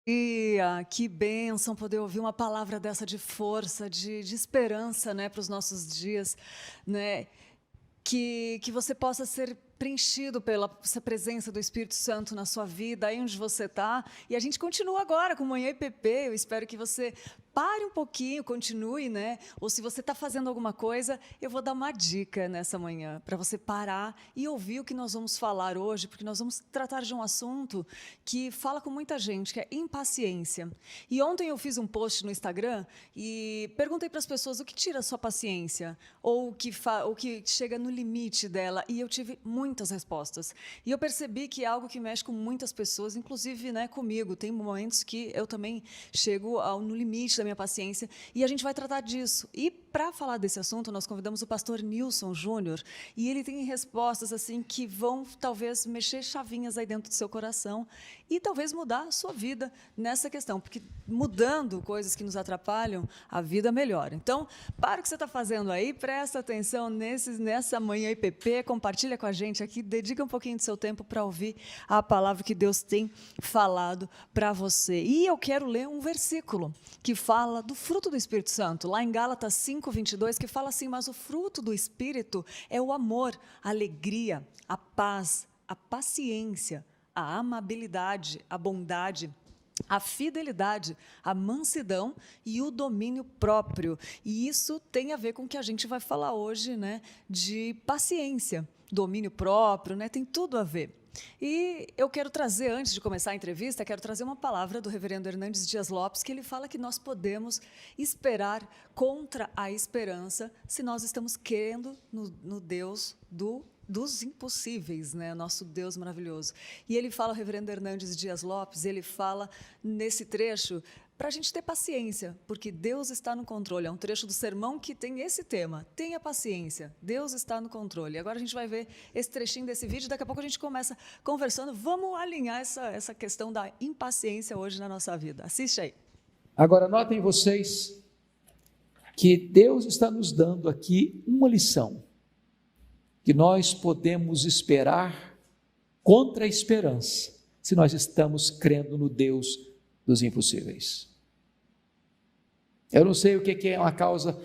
Que bênção poder ouvir uma palavra dessa de força, de esperança, né, para os nossos dias, né? Que você possa ser preenchido pela essa presença do Espírito Santo na sua vida, aí onde você está. E a gente continua agora com Manhã IPP. Eu espero que você pare um pouquinho, continue, né? Ou se você está fazendo alguma coisa, eu vou dar uma dica nessa manhã para você parar e ouvir o que nós vamos falar hoje, porque nós vamos tratar de um assunto que fala com muita gente, que é impaciência. E ontem eu fiz um post no Instagram e perguntei para as pessoas o que tira a sua paciência, ou o que chega no limite dela, e eu tive muitas respostas. E eu percebi que é algo que mexe com muitas pessoas, inclusive, né, comigo. Tem momentos que eu também chego no limite da minha paciência, e a gente vai tratar disso. E para falar desse assunto, nós convidamos o pastor Nilson Júnior, e ele tem respostas assim que vão talvez mexer chavinhas aí dentro do seu coração e talvez mudar a sua vida nessa questão, porque mudando coisas que nos atrapalham, a vida melhora. Então, para o que você está fazendo aí, presta atenção nessa manhã IPP, compartilha com a gente aqui, dedica um pouquinho do seu tempo para ouvir a palavra que Deus tem falado para você. E eu quero ler um versículo que fala do fruto do Espírito Santo, lá em Gálatas 5:22, que fala assim: mas o fruto do Espírito é o amor, a alegria, a paz, a paciência, a amabilidade, a bondade, a fidelidade, a mansidão e o domínio próprio. E isso tem a ver com o que a gente vai falar hoje, né, de paciência, domínio próprio, né, tem tudo a ver. E eu quero trazer, antes de começar a entrevista, quero trazer uma palavra do reverendo Hernandes Dias Lopes, que ele fala que nós podemos esperar contra a esperança se nós estamos crendo no Deus dos impossíveis, né? Nosso Deus maravilhoso. E ele fala, o reverendo Hernandes Dias Lopes, ele fala nesse trecho para a gente ter paciência, porque Deus está no controle. É um trecho do sermão que tem esse tema: tenha paciência, Deus está no controle. Agora a gente vai ver esse trechinho desse vídeo, daqui a pouco a gente começa conversando. Vamos alinhar essa questão da impaciência hoje na nossa vida. Assiste aí. Agora, notem vocês que Deus está nos dando aqui uma lição, que nós podemos esperar contra a esperança, se nós estamos crendo no Deus dos impossíveis. Eu não sei o que é uma causa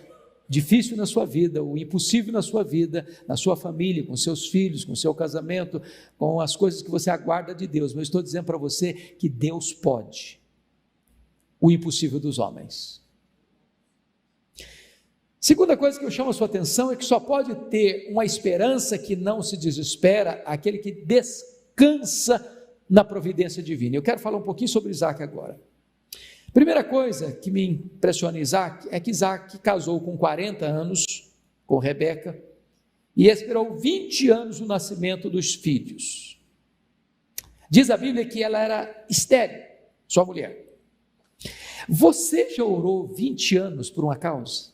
difícil na sua vida, o impossível na sua vida, na sua família, com seus filhos, com seu casamento, com as coisas que você aguarda de Deus, mas eu estou dizendo para você que Deus pode o impossível dos homens. Segunda coisa que eu chamo a sua atenção é que só pode ter uma esperança que não se desespera aquele que descansa na providência divina. Eu quero falar um pouquinho sobre Isaac agora. Primeira coisa que me impressiona em Isaac é que Isaac casou com 40 anos com Rebeca e esperou 20 anos o nascimento dos filhos. Diz a Bíblia que ela era estéril, sua mulher. Você já orou 20 anos por uma causa?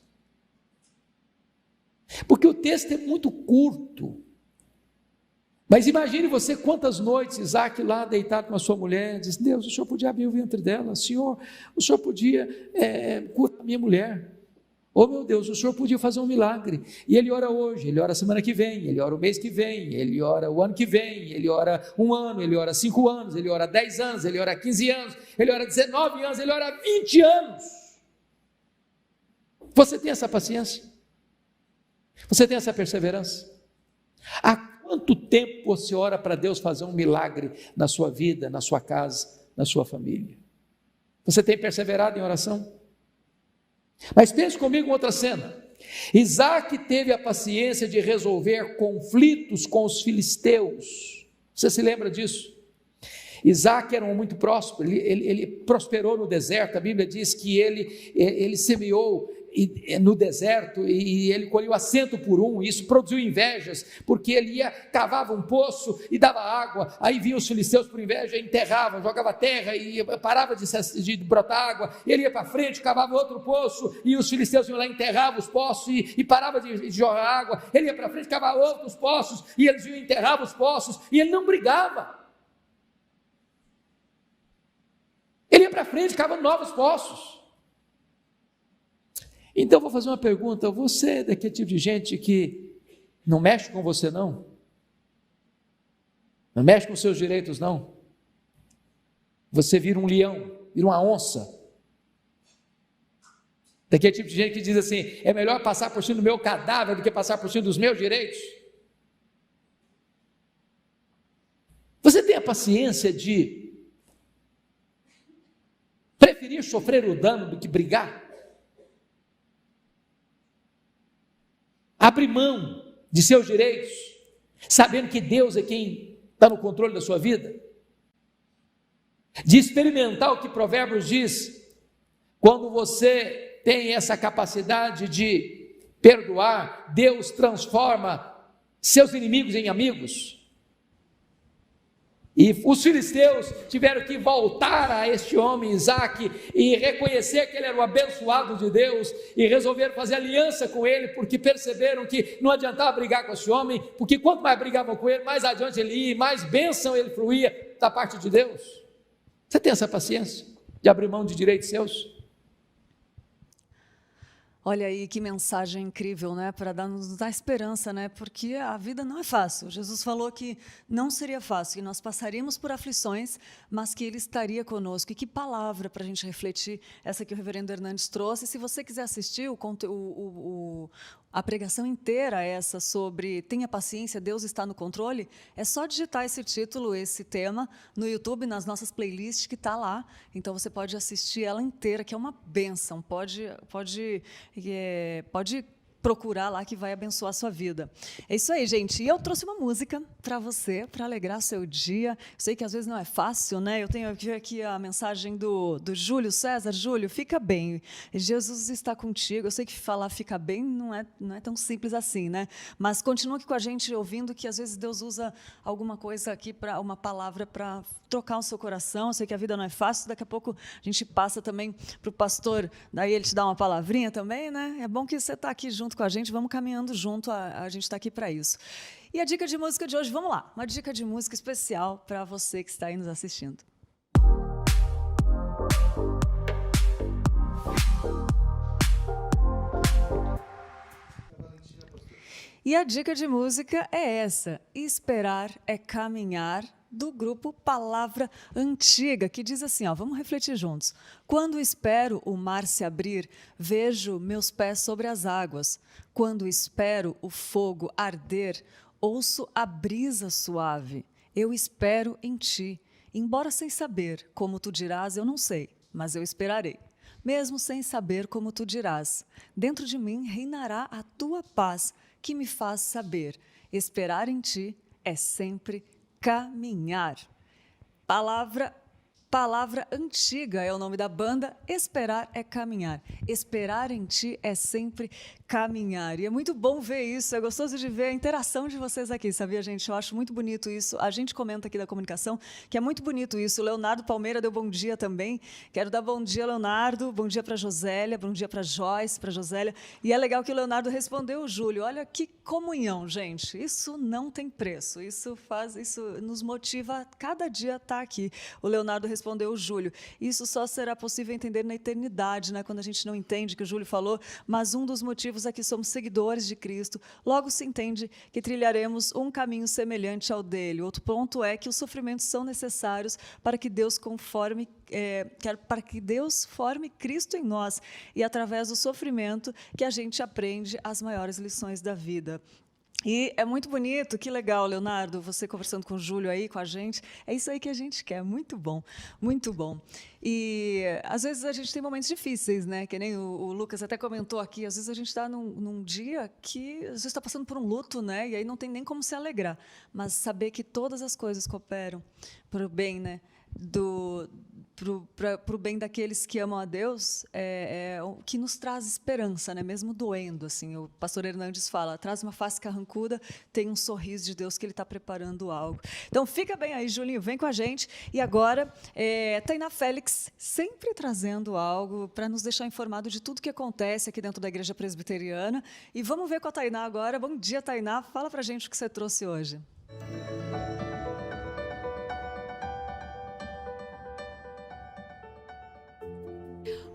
Porque o texto é muito curto. Mas imagine você quantas noites Isaac lá deitado com a sua mulher, diz: Deus, o Senhor podia abrir o ventre dela, Senhor, o Senhor podia curar a minha mulher, oh meu Deus, o Senhor podia fazer um milagre. E ele ora hoje, ele ora a semana que vem, ele ora o mês que vem, ele ora o ano que vem, ele ora um ano, ele ora 5 anos, ele ora 10 anos, ele ora 15 anos, ele ora 19 anos, ele ora 20 anos. Você tem essa paciência? Você tem essa perseverança? Há quanto tempo você ora para Deus fazer um milagre na sua vida, na sua casa, na sua família? Você tem perseverado em oração? Mas pense comigo em outra cena. Isaac teve a paciência de resolver conflitos com os filisteus. Você se lembra disso? Isaac era um muito próspero, ele prosperou no deserto. A Bíblia diz que ele semeou no deserto e ele colheu a 100 por um. Isso produziu invejas, porque ele cavava um poço e dava água, aí vinham os filisteus por inveja, enterravam, jogava terra e parava de brotar água. Ele ia para frente, cavava outro poço e os filisteus iam lá, enterravam os poços e parava de jogar água. Ele ia para frente, cavava outros poços e eles iam, enterravam os poços, e ele não brigava. Ele ia para frente, cavava novos poços. Então, vou fazer uma pergunta: você é daquele tipo de gente que não mexe com você, não? Não mexe com seus direitos, não? Você vira um leão vira uma onça. Daquele tipo de gente que diz assim, é melhor passar por cima do meu cadáver do que passar por cima dos meus direitos. Você tem a paciência de preferir sofrer o dano do que brigar? Abrir mão de seus direitos, sabendo que Deus é quem está no controle da sua vida? De experimentar o que Provérbios diz, quando você tem essa capacidade de perdoar, Deus transforma seus inimigos em amigos. E os filisteus tiveram que voltar a este homem, Isaque, e reconhecer que ele era o abençoado de Deus, e resolveram fazer aliança com ele, porque perceberam que não adiantava brigar com esse homem, porque quanto mais brigavam com ele, mais adiante ele ia, mais bênção ele fluía da parte de Deus. Você tem essa paciência de abrir mão de direitos seus? Olha aí que mensagem incrível, né? Para nos dar esperança, né? Porque a vida não é fácil. Jesus falou que não seria fácil, que nós passaríamos por aflições, mas que Ele estaria conosco. E que palavra para a gente refletir essa que o reverendo Hernandes trouxe. Se você quiser assistir a pregação inteira essa sobre tenha paciência, Deus está no controle, é só digitar esse título, esse tema, no YouTube, nas nossas playlists, que está lá. Então você pode assistir ela inteira, que é uma bênção. Pode procurar lá que vai abençoar a sua vida. É isso aí, gente. E eu trouxe uma música para você, para alegrar seu dia. Sei que às vezes não é fácil, né? Eu tenho aqui a mensagem do Júlio César. Júlio, fica bem. Jesus está contigo. Eu sei que falar fica bem não é tão simples assim, né? Mas continua aqui com a gente ouvindo, que às vezes Deus usa alguma coisa aqui, uma palavra para trocar o seu coração. Eu sei que a vida não é fácil. Daqui a pouco a gente passa também para o pastor, daí ele te dá uma palavrinha também, né? É bom que você está aqui junto com a gente, vamos caminhando junto, a gente está aqui para isso. E a dica de música de hoje, vamos lá, uma dica de música especial para você que está aí nos assistindo. E a dica de música é essa, Esperar é Caminhar, do grupo Palavra Antiga, que diz assim, vamos refletir juntos. Quando espero o mar se abrir, vejo meus pés sobre as águas. Quando espero o fogo arder, ouço a brisa suave. Eu espero em ti, embora sem saber como tu dirás, eu não sei, mas eu esperarei. Mesmo sem saber como tu dirás, dentro de mim reinará a tua paz, que me faz saber. Esperar em ti é sempre caminhar. Palavra Antiga é o nome da banda. Esperar é caminhar. Esperar em ti é sempre caminhar. E é muito bom ver isso, é gostoso de ver a interação de vocês aqui, sabia, gente? Eu acho muito bonito isso. A gente comenta aqui da comunicação que é muito bonito isso. O Leonardo Palmeira deu bom dia também. Quero dar bom dia, Leonardo. Bom dia para Josélia, bom dia para Joyce, para Josélia. E é legal que o Leonardo respondeu o Júlio. Olha que comunhão, gente. Isso não tem preço. Isso nos motiva a cada dia estar aqui. O Leonardo respondeu o Júlio. Isso só será possível entender na eternidade, né? Quando a gente não entende que o Júlio falou, mas um dos motivos é que somos seguidores de Cristo. Logo se entende que trilharemos um caminho semelhante ao dele. Outro ponto é que os sofrimentos são necessários para que Deus forme Cristo em nós, e através do sofrimento que a gente aprende as maiores lições da vida. E é muito bonito, que legal, Leonardo, você conversando com o Júlio aí, com a gente. É isso aí que a gente quer, muito bom, muito bom. E às vezes a gente tem momentos difíceis, né? Que nem o Lucas até comentou aqui, às vezes a gente está num dia que às vezes está passando por um luto, né? E aí não tem nem como se alegrar. Mas saber que todas as coisas cooperam para o bem, né? Para o bem daqueles que amam a Deus, é o que nos traz esperança, né? Mesmo doendo. Assim, o pastor Hernandes fala, traz uma face carrancuda, tem um sorriso de Deus que Ele está preparando algo. Então, fica bem aí, Julinho, vem com a gente. E agora, Tainá Félix, sempre trazendo algo para nos deixar informado de tudo que acontece aqui dentro da Igreja Presbiteriana. E vamos ver com a Tainá agora. Bom dia, Tainá. Fala para a gente o que você trouxe hoje.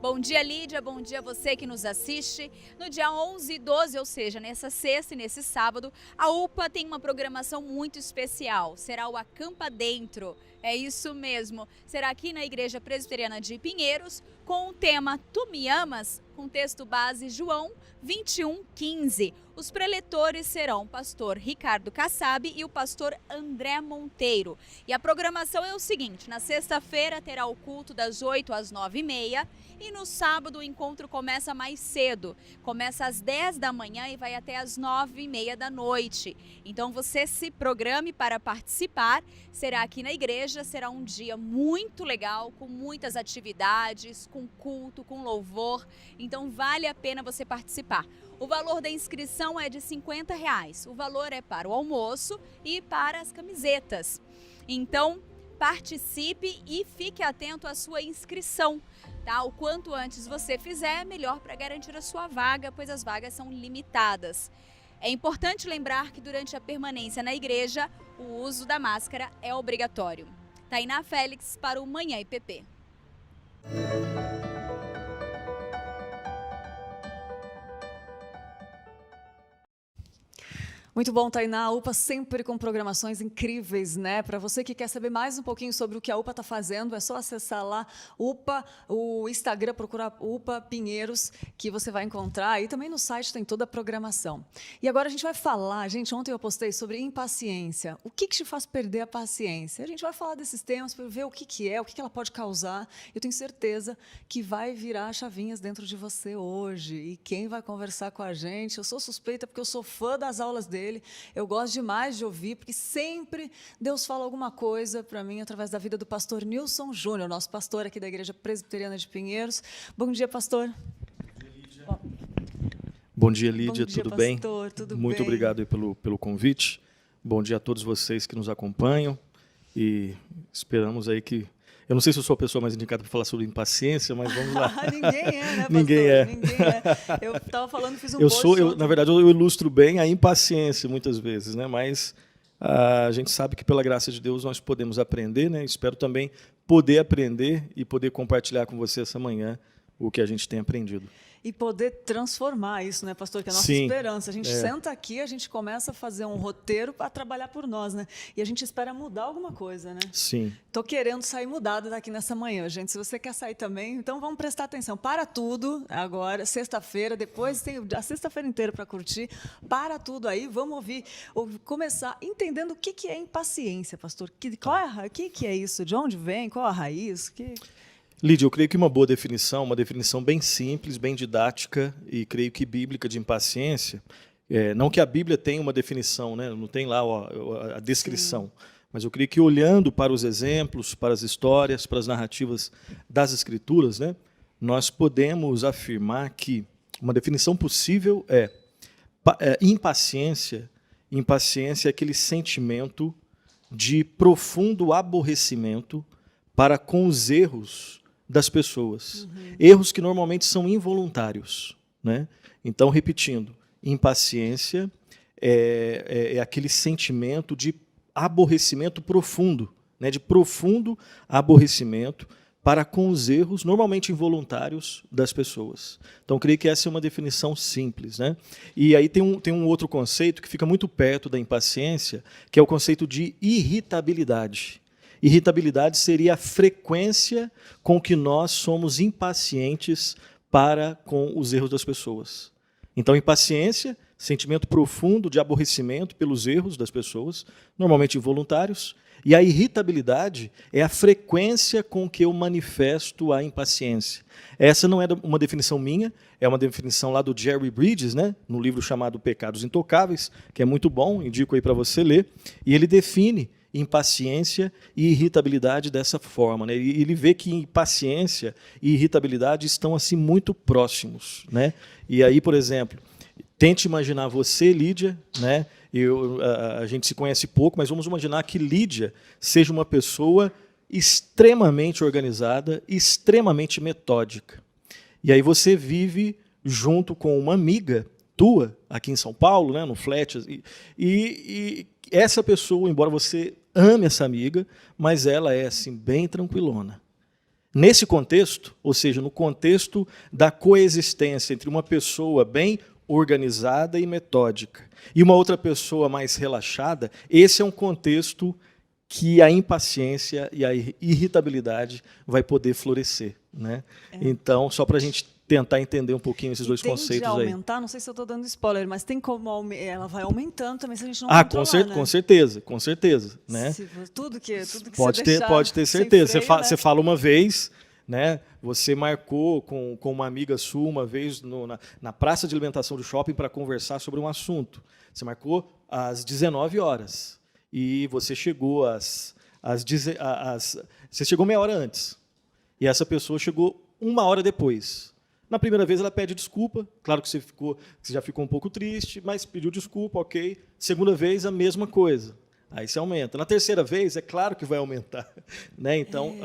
Bom dia, Lídia. Bom dia a você que nos assiste. No dia 11 e 12, ou seja, nessa sexta e nesse sábado, a UPA tem uma programação muito especial. Será o Acampa Dentro. É isso mesmo. Será aqui na Igreja Presbiteriana de Pinheiros, com o tema Tu Me Amas, com texto base João 21:15. Os preletores serão o pastor Ricardo Kassab e o pastor André Monteiro. E a programação é o seguinte: na sexta-feira terá o culto das 8 às 9h30 e no sábado o encontro começa mais cedo. Começa às 10 da manhã e vai até às 9h30 da noite. Então você se programe para participar. Será aqui na igreja, será um dia muito legal, com muitas atividades, com culto, com louvor. Então vale a pena você participar. O valor da inscrição é de R$50. O valor é para o almoço e para as camisetas. Então, participe e fique atento à sua inscrição, tá? O quanto antes você fizer, melhor para garantir a sua vaga, pois as vagas são limitadas. É importante lembrar que durante a permanência na igreja, o uso da máscara é obrigatório. Tainá Félix para o Manhã IPP. Muito bom, Tainá. A UPA sempre com programações incríveis, né? Para você que quer saber mais um pouquinho sobre o que a UPA está fazendo, é só acessar lá UPA, o Instagram, procurar UPA Pinheiros, que você vai encontrar. E também no site tem toda a programação. E agora a gente vai falar, gente, ontem eu postei sobre impaciência. O que te faz perder a paciência? A gente vai falar desses temas para ver o que é, o que ela pode causar. Eu tenho certeza que vai virar chavinhas dentro de você hoje. E quem vai conversar com a gente, eu sou suspeita porque eu sou fã das aulas dele. Eu gosto demais de ouvir, porque sempre Deus fala alguma coisa para mim através da vida do pastor Nilson Júnior, nosso pastor aqui da Igreja Presbiteriana de Pinheiros. Bom dia, pastor. Bom dia, Lídia. Bom dia, tudo pastor, bem? Tudo Muito bem. obrigado aí pelo convite. Bom dia a todos vocês que nos acompanham e esperamos aí que... Eu não sei se eu sou a pessoa mais indicada para falar sobre impaciência, mas vamos lá. Ninguém é, né, pastor? Ninguém é. Ninguém é. Eu estava falando, fiz um post ontem. Na verdade, eu ilustro bem a impaciência muitas vezes, né? Mas a gente sabe que pela graça de Deus nós podemos aprender, né? Espero também poder aprender e poder compartilhar com você essa manhã o que a gente tem aprendido. E poder transformar isso, né, pastor? Que é a nossa Sim, esperança. A gente senta aqui, a gente começa a fazer um roteiro para trabalhar por nós, né? E a gente espera mudar alguma coisa, né? Sim. Estou querendo sair mudada daqui nessa manhã, gente. Se você quer sair também, então vamos prestar atenção. Para tudo agora, sexta-feira, depois tem a sexta-feira inteira para curtir. Para tudo aí, vamos começar entendendo o que é impaciência, pastor. O que é isso? De onde vem? Qual a raiz? Lídia, eu creio que uma boa definição, uma definição bem simples, bem didática e creio que bíblica de impaciência, não que a Bíblia tenha uma definição, né? Não tem lá a descrição, sim, mas eu creio que olhando para os exemplos, para as histórias, para as narrativas das Escrituras, né, nós podemos afirmar que uma definição possível é impaciência. Impaciência é aquele sentimento de profundo aborrecimento para com os erros das pessoas. Erros que normalmente são involuntários, né? Então, repetindo, impaciência é aquele sentimento de aborrecimento profundo, né? De profundo aborrecimento para com os erros normalmente involuntários das pessoas. Então, creio que essa é uma definição simples, né? E aí tem um outro conceito que fica muito perto da impaciência, que é o conceito de irritabilidade. Irritabilidade seria a frequência com que nós somos impacientes para com os erros das pessoas. Então, impaciência, sentimento profundo de aborrecimento pelos erros das pessoas, normalmente involuntários, e a irritabilidade é a frequência com que eu manifesto a impaciência. Essa não é uma definição minha, é uma definição lá do Jerry Bridges, né, no livro chamado Pecados Intocáveis, que é muito bom, indico aí para você ler, e ele define impaciência e irritabilidade dessa forma, né? Ele vê que impaciência e irritabilidade estão assim muito próximos, né? E aí, por exemplo, tente imaginar você, Lídia, né? A gente se conhece pouco, mas vamos imaginar que Lídia seja uma pessoa extremamente organizada, extremamente metódica. E aí você vive junto com uma amiga tua, aqui em São Paulo, né, no flat, e essa pessoa, embora você ame essa amiga, mas ela é assim, bem tranquilona. Nesse contexto, ou seja, no contexto da coexistência entre uma pessoa bem organizada e metódica e uma outra pessoa mais relaxada, esse é um contexto que a impaciência e a irritabilidade vai poder florescer, né? Então, só para a gente tentar entender um pouquinho esses dois conceitos Tende a aí. aumentar, não sei se eu estou dando spoiler, mas tem como ela vai aumentando também se a gente não Ah, controlar, né? com certeza, né? Tudo que Pode você ter, deixar pode ter sem certeza. freio, né? Você fala uma vez, né? Você marcou com uma amiga sua uma vez na praça de alimentação do shopping para conversar sobre um assunto. Você marcou às 19 horas e você chegou você chegou meia hora antes e essa pessoa chegou uma hora depois. Na primeira vez ela pede desculpa, claro que você já ficou um pouco triste, mas pediu desculpa, ok. Segunda vez a mesma coisa, aí você aumenta. Na terceira vez é claro que vai aumentar, né? Então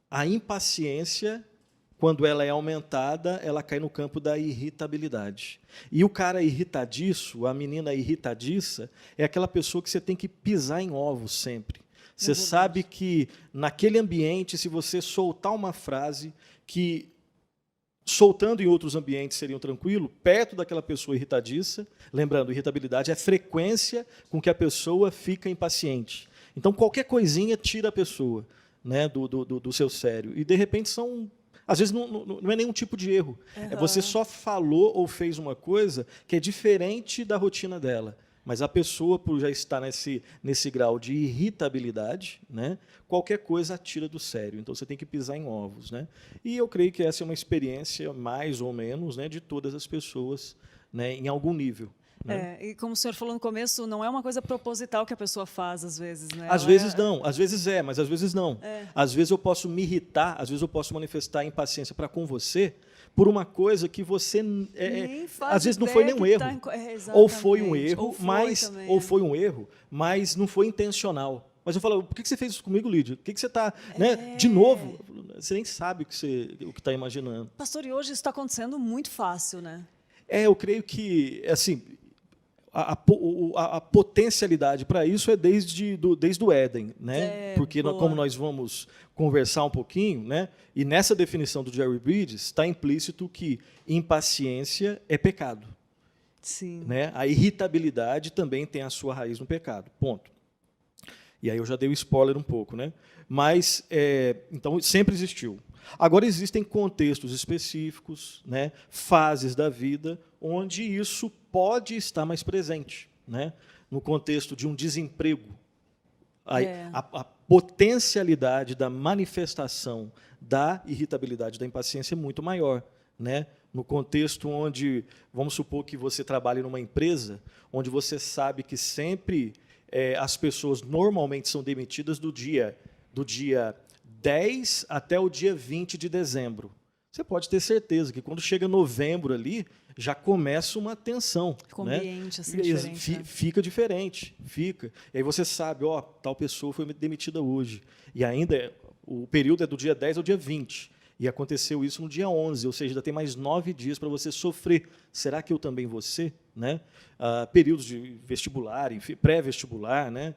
a impaciência, quando ela é aumentada, ela cai no campo da irritabilidade. E o cara irritadiço, a menina irritadiça, é aquela pessoa que você tem que pisar em ovos sempre. Você sabe que naquele ambiente, se você soltar uma frase que, soltando em outros ambientes, seriam tranquilo, perto daquela pessoa irritadiça, lembrando, irritabilidade é a frequência com que a pessoa fica impaciente. Então, qualquer coisinha tira a pessoa, né, do seu sério. E, de repente, às vezes não é nenhum tipo de erro. É você só falou ou fez uma coisa que é diferente da rotina dela. Mas a pessoa, por já estar nesse grau de irritabilidade, né, qualquer coisa a tira do sério. Então, você tem que pisar em ovos, né? E eu creio que essa é uma experiência, mais ou menos, né, de todas as pessoas, né, em algum nível. Né? E como o senhor falou no começo, não é uma coisa proposital que a pessoa faz, às vezes, né? Às vezes não, às vezes mas às vezes não. Às vezes eu posso me irritar, às vezes eu posso manifestar impaciência para com você por uma coisa que você às vezes não foi nenhum erro, ou foi um erro, ou foi um erro, mas não foi intencional. Mas eu falo, por que você fez isso comigo, Lídia? Por que você está, né, de novo? Você nem sabe o que está imaginando. Pastor, e hoje isso está acontecendo muito fácil, né? Eu creio que, assim, a potencialidade para isso é desde o Éden, né? Porque como nós vamos conversar um pouquinho, né? E nessa definição do Jerry Bridges está implícito que impaciência é pecado. Sim. Né? A irritabilidade também tem a sua raiz no pecado. Ponto. E aí eu já dei o spoiler um pouco, né? Mas então sempre existiu. Agora existem contextos específicos, né? Fases da vida onde isso pode estar mais presente, né? No contexto de um desemprego, a potencialidade da manifestação da irritabilidade, da impaciência é muito maior, né? No contexto onde, vamos supor que você trabalhe numa empresa, onde você sabe que sempre as pessoas normalmente são demitidas do dia 10 até o dia 20 de dezembro. Você pode ter certeza que quando chega novembro ali, já começa uma tensão. Fica um né? ambiente assim, diferente. Né? Fica diferente, fica. E aí você sabe, tal pessoa foi demitida hoje. E ainda o período é do dia 10 ao dia 20. E aconteceu isso no dia 11, ou seja, ainda tem mais 9 dias para você sofrer. Será que eu também vou ser? Né? Períodos de vestibular, pré-vestibular, né?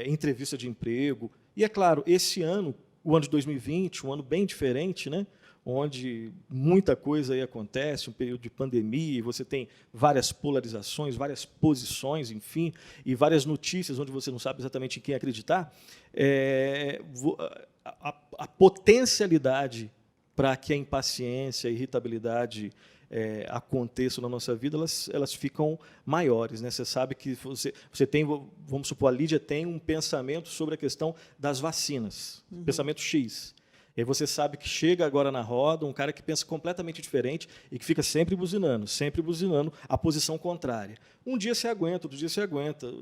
Entrevista de emprego. E, é claro, esse ano, o ano de 2020, um ano bem diferente, né? Onde muita coisa aí acontece, um período de pandemia, e você tem várias polarizações, várias posições, enfim, e várias notícias onde você não sabe exatamente em quem acreditar. A potencialidade para que a impaciência, a irritabilidade aconteçam na nossa vida, elas ficam maiores. Né? Você sabe que você tem, vamos supor, a Lídia tem um pensamento sobre a questão das vacinas, pensamento X. E aí você sabe que chega agora na roda um cara que pensa completamente diferente e que fica sempre buzinando a posição contrária. Um dia você aguenta, outro dia você aguenta.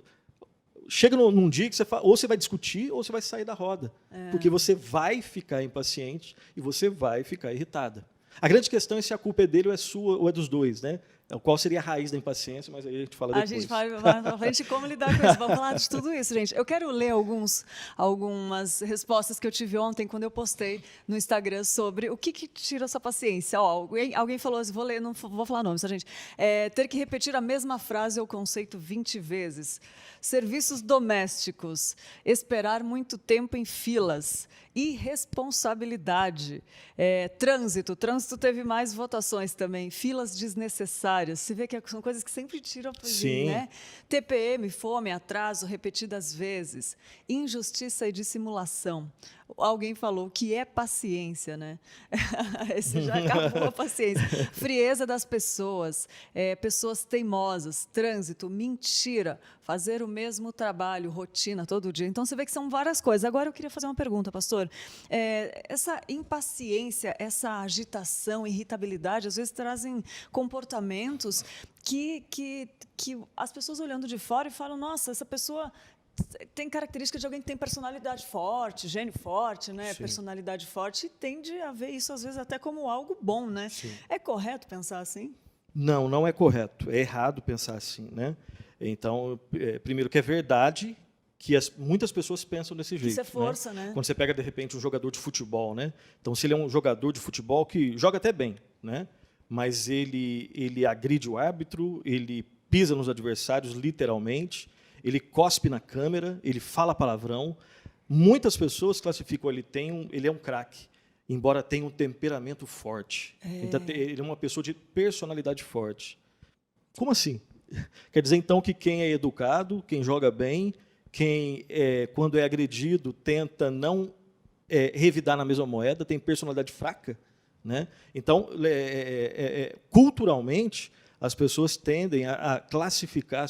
Chega num dia que ou você vai discutir ou você vai sair da roda, porque você vai ficar impaciente e você vai ficar irritada. A grande questão é se a culpa é dele ou é sua ou é dos dois, né? Qual seria a raiz da impaciência, mas aí a gente fala depois. A gente vai pra frente como lidar com isso. Vamos falar de tudo isso, gente. Eu quero ler algumas respostas que eu tive ontem quando eu postei no Instagram sobre o que tira essa paciência. Ó, alguém falou assim, vou ler, não vou falar nomes, tá, gente? Ter que repetir a mesma frase ou conceito 20 vezes. Serviços domésticos. Esperar muito tempo em filas. Irresponsabilidade. Trânsito. Trânsito teve mais votações também. Filas desnecessárias. Você vê que são coisas que sempre tiram, né? TPM, fome, atraso, repetidas vezes. Injustiça e dissimulação. Alguém falou que é paciência, né? Esse já acabou a paciência. Frieza das pessoas, pessoas teimosas, trânsito, mentira, fazer o mesmo trabalho, rotina, todo dia. Então, você vê que são várias coisas. Agora, eu queria fazer uma pergunta, pastor. Essa impaciência, essa agitação, irritabilidade, às vezes trazem comportamentos que as pessoas olhando de fora e falam, nossa, essa pessoa tem característica de alguém que tem personalidade forte, gênio forte, né? Personalidade forte, e tende a ver isso, às vezes, até como algo bom, né? Sim. É correto pensar assim? Não, não é correto. É errado pensar assim, né? Então, primeiro que é verdade que muitas pessoas pensam desse jeito. Isso é força, né? Quando você pega, de repente, um jogador de futebol, né? Então, se ele é um jogador de futebol que joga até bem, né? Mas ele agride o árbitro, ele pisa nos adversários, literalmente, ele cospe na câmera, ele fala palavrão. Muitas pessoas classificam ele é um craque, embora tenha um temperamento forte. Então, ele é uma pessoa de personalidade forte. Como assim? Quer dizer, então, que quem é educado, quem joga bem, quem, quando é agredido, tenta não revidar na mesma moeda, tem personalidade fraca, né? Então, culturalmente, as pessoas tendem a classificar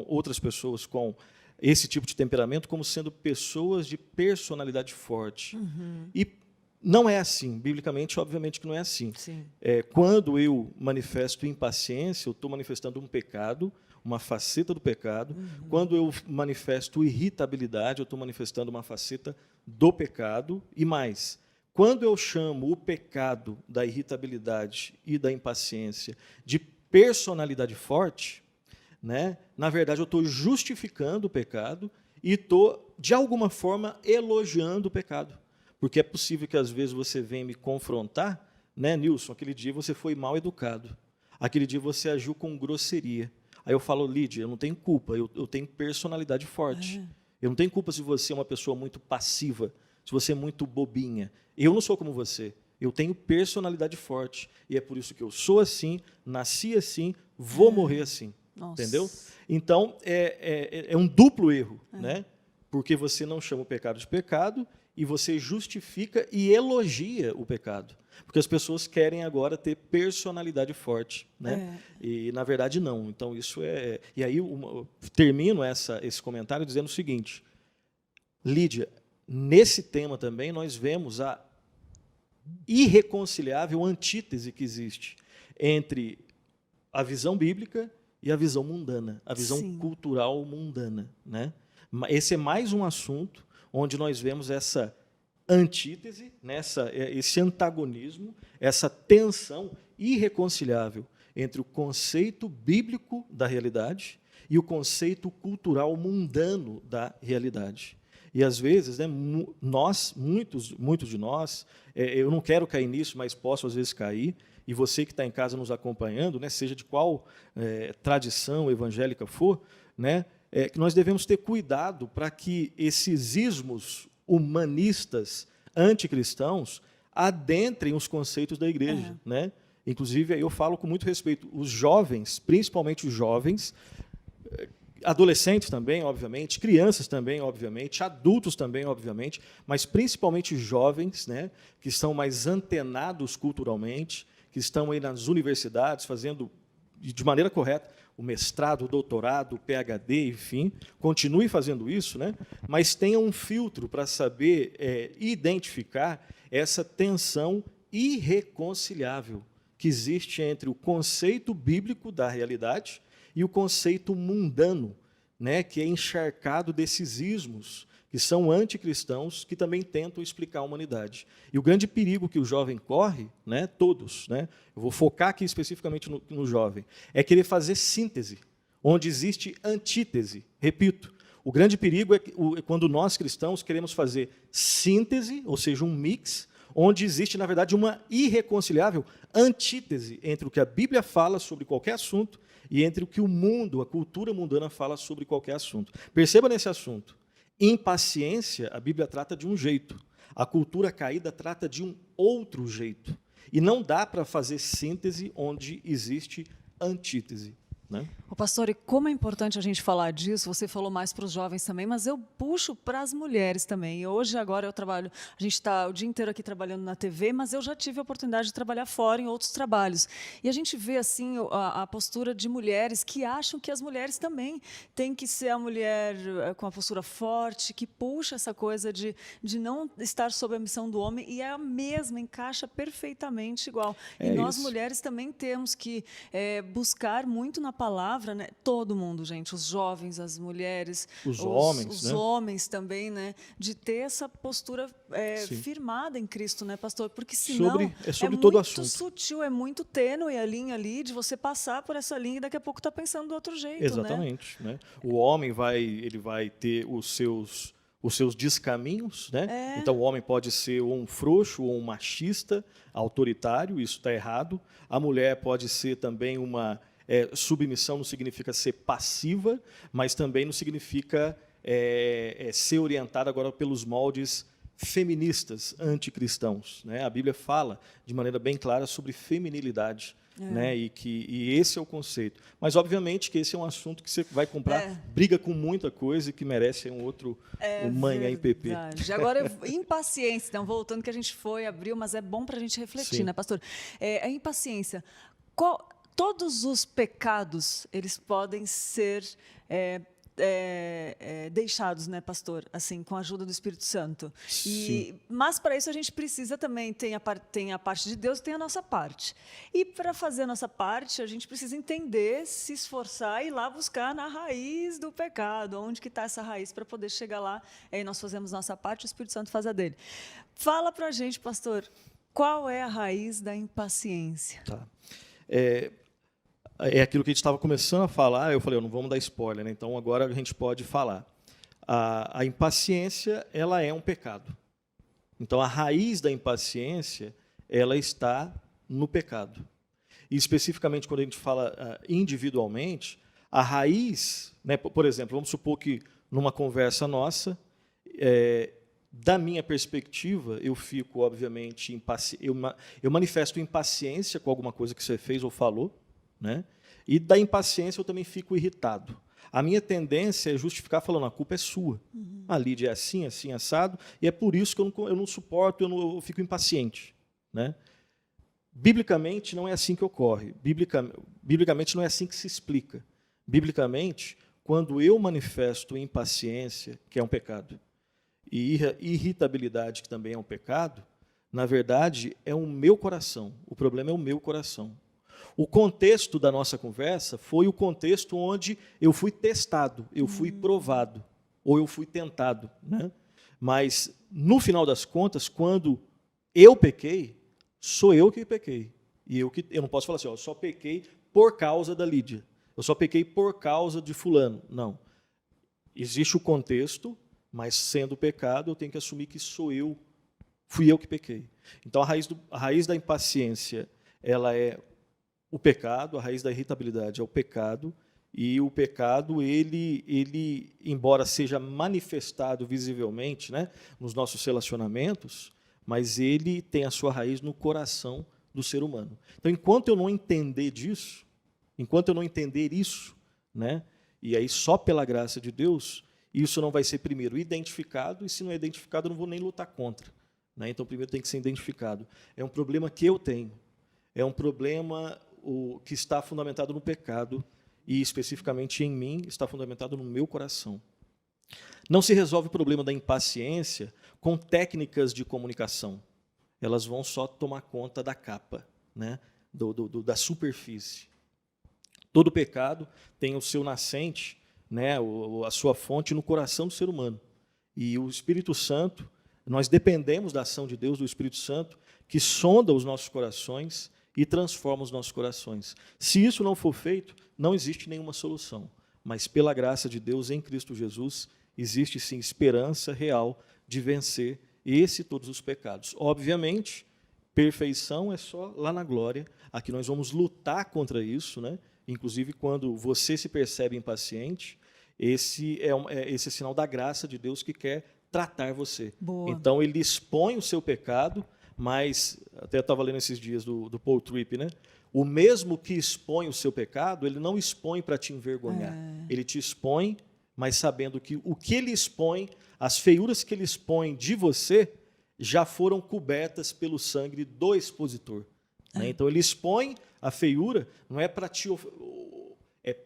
outras pessoas com esse tipo de temperamento como sendo pessoas de personalidade forte. Uhum. E não é assim. Biblicamente, obviamente que não é assim. Quando eu manifesto impaciência, eu estou manifestando um pecado, uma faceta do pecado. Uhum. Quando eu manifesto irritabilidade, eu estou manifestando uma faceta do pecado. E mais, quando eu chamo o pecado da irritabilidade e da impaciência de personalidade forte, né? Na verdade, eu estou justificando o pecado e estou, de alguma forma, elogiando o pecado. Porque é possível que, às vezes, você venha me confrontar, né, Nilson, aquele dia você foi mal educado, aquele dia você agiu com grosseria. Aí eu falo, Lídia, eu não tenho culpa, eu tenho personalidade forte. Eu não tenho culpa se você é uma pessoa muito passiva, se você é muito bobinha. Eu não sou como você. Eu tenho personalidade forte. E é por isso que eu sou assim, nasci assim, vou morrer assim. Nossa. Entendeu? Então, é um duplo erro, né? Porque você não chama o pecado de pecado e você justifica e elogia o pecado. Porque as pessoas querem agora ter personalidade forte, né? E, na verdade, não. Então, isso é... E aí, termino esse comentário dizendo o seguinte, Lídia, nesse tema também nós vemos a irreconciliável antítese que existe entre a visão bíblica e a visão mundana, a visão cultural mundana, né? Esse é mais um assunto onde nós vemos essa antítese, né? Esse antagonismo, essa tensão irreconciliável entre o conceito bíblico da realidade e o conceito cultural mundano da realidade. E, às vezes, né, muitos de nós, eu não quero cair nisso, mas posso, às vezes, cair, e você que está em casa nos acompanhando, né, seja de qual tradição evangélica for, né, que nós devemos ter cuidado para que esses ismos humanistas anticristãos adentrem os conceitos da igreja. Né? Inclusive, aí eu falo com muito respeito, os jovens, principalmente os jovens, adolescentes também, obviamente, crianças também, obviamente, adultos também, obviamente, mas principalmente jovens, né, que estão mais antenados culturalmente, que estão aí nas universidades fazendo de maneira correta o mestrado, o doutorado, o PhD, enfim, continue fazendo isso, né, mas tenha um filtro para saber identificar essa tensão irreconciliável que existe entre o conceito bíblico da realidade e o conceito mundano, né, que é encharcado desses ismos que são anticristãos, que também tentam explicar a humanidade. E o grande perigo que o jovem corre, né, todos, né, eu vou focar aqui especificamente no jovem, é querer fazer síntese, onde existe antítese. Repito, o grande perigo é quando nós cristãos queremos fazer síntese, ou seja, um mix, onde existe, na verdade, uma irreconciliável antítese entre o que a Bíblia fala sobre qualquer assunto e entre o que o mundo, a cultura mundana fala sobre qualquer assunto. Perceba nesse assunto, impaciência, a Bíblia trata de um jeito, a cultura caída trata de um outro jeito. E não dá para fazer síntese onde existe antítese. Né? Ô, pastor, e como é importante a gente falar disso, você falou mais para os jovens também, mas eu puxo para as mulheres também. E hoje, agora, eu trabalho, a gente está o dia inteiro aqui trabalhando na TV, mas eu já tive a oportunidade de trabalhar fora em outros trabalhos. E a gente vê, assim, a postura de mulheres que acham que as mulheres também têm que ser a mulher com a postura forte, que puxa essa coisa de não estar sob a missão do homem, e é a mesma, encaixa perfeitamente igual. E nós, mulheres, também temos que buscar muito na palavra, né? Todo mundo, gente, os jovens, as mulheres, os homens também, né? De ter essa postura firmada em Cristo, né, pastor? Porque senão sobre todo assunto. É muito sutil, é muito tênue a linha ali de você passar por essa linha e daqui a pouco está pensando do outro jeito. Exatamente. Né? O homem vai ter os seus descaminhos, né? Então o homem pode ser um frouxo ou um machista, autoritário, isso está errado. A mulher pode ser também uma submissão, não significa ser passiva, mas também não significa ser orientada agora pelos moldes feministas, anticristãos. Né? A Bíblia fala de maneira bem clara sobre feminilidade. Né? E esse é o conceito. Mas, obviamente, que esse é um assunto que você vai comprar, briga com muita coisa e que merece um outro Manhã IPP. Agora, impaciência. Então, voltando que a gente abriu, mas é bom para a gente refletir, Sim. né, pastor? A impaciência. Todos os pecados, eles podem ser deixados, né, pastor? Assim, com a ajuda do Espírito Santo. Mas para isso a gente precisa também, tem a parte de Deus e tem a nossa parte. E para fazer a nossa parte, a gente precisa entender, se esforçar e ir lá buscar na raiz do pecado, onde que está essa raiz para poder chegar lá. Aí nós fazemos nossa parte, o Espírito Santo faz a dele. Fala para a gente, pastor, qual é a raiz da impaciência? Tá. É aquilo que a gente estava começando a falar, eu falei, não vamos dar spoiler, né? Então agora a gente pode falar. A impaciência, ela é um pecado. Então a raiz da impaciência, ela está no pecado. E especificamente quando a gente fala individualmente, a raiz, né, por exemplo, vamos supor que numa conversa nossa, da minha perspectiva, eu fico, obviamente, eu manifesto impaciência com alguma coisa que você fez ou falou, né? E da impaciência eu também fico irritado. A minha tendência é justificar falando, a culpa é sua. A Lídia é assim, assim, assado, e é por isso que eu não suporto, eu fico impaciente. Né? Biblicamente, não é assim que ocorre. Biblicamente, não é assim que se explica. Biblicamente, quando eu manifesto impaciência, que é um pecado, e irritabilidade, que também é um pecado, na verdade, é o meu coração. O problema é o meu coração. O contexto da nossa conversa foi o contexto onde eu fui testado, eu fui provado, ou eu fui tentado. Né? Mas, no final das contas, quando eu pequei, sou eu que pequei. E eu não posso falar assim, eu só pequei por causa da Lídia. Eu só pequei por causa de fulano. Não. Existe o contexto, mas sendo pecado, eu tenho que assumir que fui eu que pequei. Então, a raiz da impaciência, ela é o pecado, a raiz da irritabilidade é o pecado, e o pecado, ele embora seja manifestado visivelmente, né, nos nossos relacionamentos, mas ele tem a sua raiz no coração do ser humano. Então, enquanto eu não entender isso, né, e aí só pela graça de Deus, isso não vai ser primeiro identificado, e se não é identificado, eu não vou nem lutar contra. Né? Então, primeiro tem que ser identificado. É um problema que eu tenho, é um problema que está fundamentado no pecado, e especificamente em mim, está fundamentado no meu coração. Não se resolve o problema da impaciência com técnicas de comunicação. Elas vão só tomar conta da capa, né? Da superfície. Todo pecado tem o seu nascente, né? A sua fonte no coração do ser humano. E o Espírito Santo, nós dependemos da ação de Deus, do Espírito Santo, que sonda os nossos corações e transforma os nossos corações. Se isso não for feito, não existe nenhuma solução. Mas pela graça de Deus em Cristo Jesus, existe sim esperança real de vencer esse e todos os pecados. Obviamente, perfeição é só lá na glória. Aqui nós vamos lutar contra isso, né? Inclusive quando você se percebe impaciente, esse é sinal da graça de Deus que quer tratar você. Boa. Então ele expõe o seu pecado, mas até estava lendo esses dias do Paul Tripp, né? O mesmo que expõe o seu pecado, ele não expõe para te envergonhar. Ele te expõe, mas sabendo que o que ele expõe, as feiuras que ele expõe de você, já foram cobertas pelo sangue do expositor. Né? Então ele expõe a feiura, não é para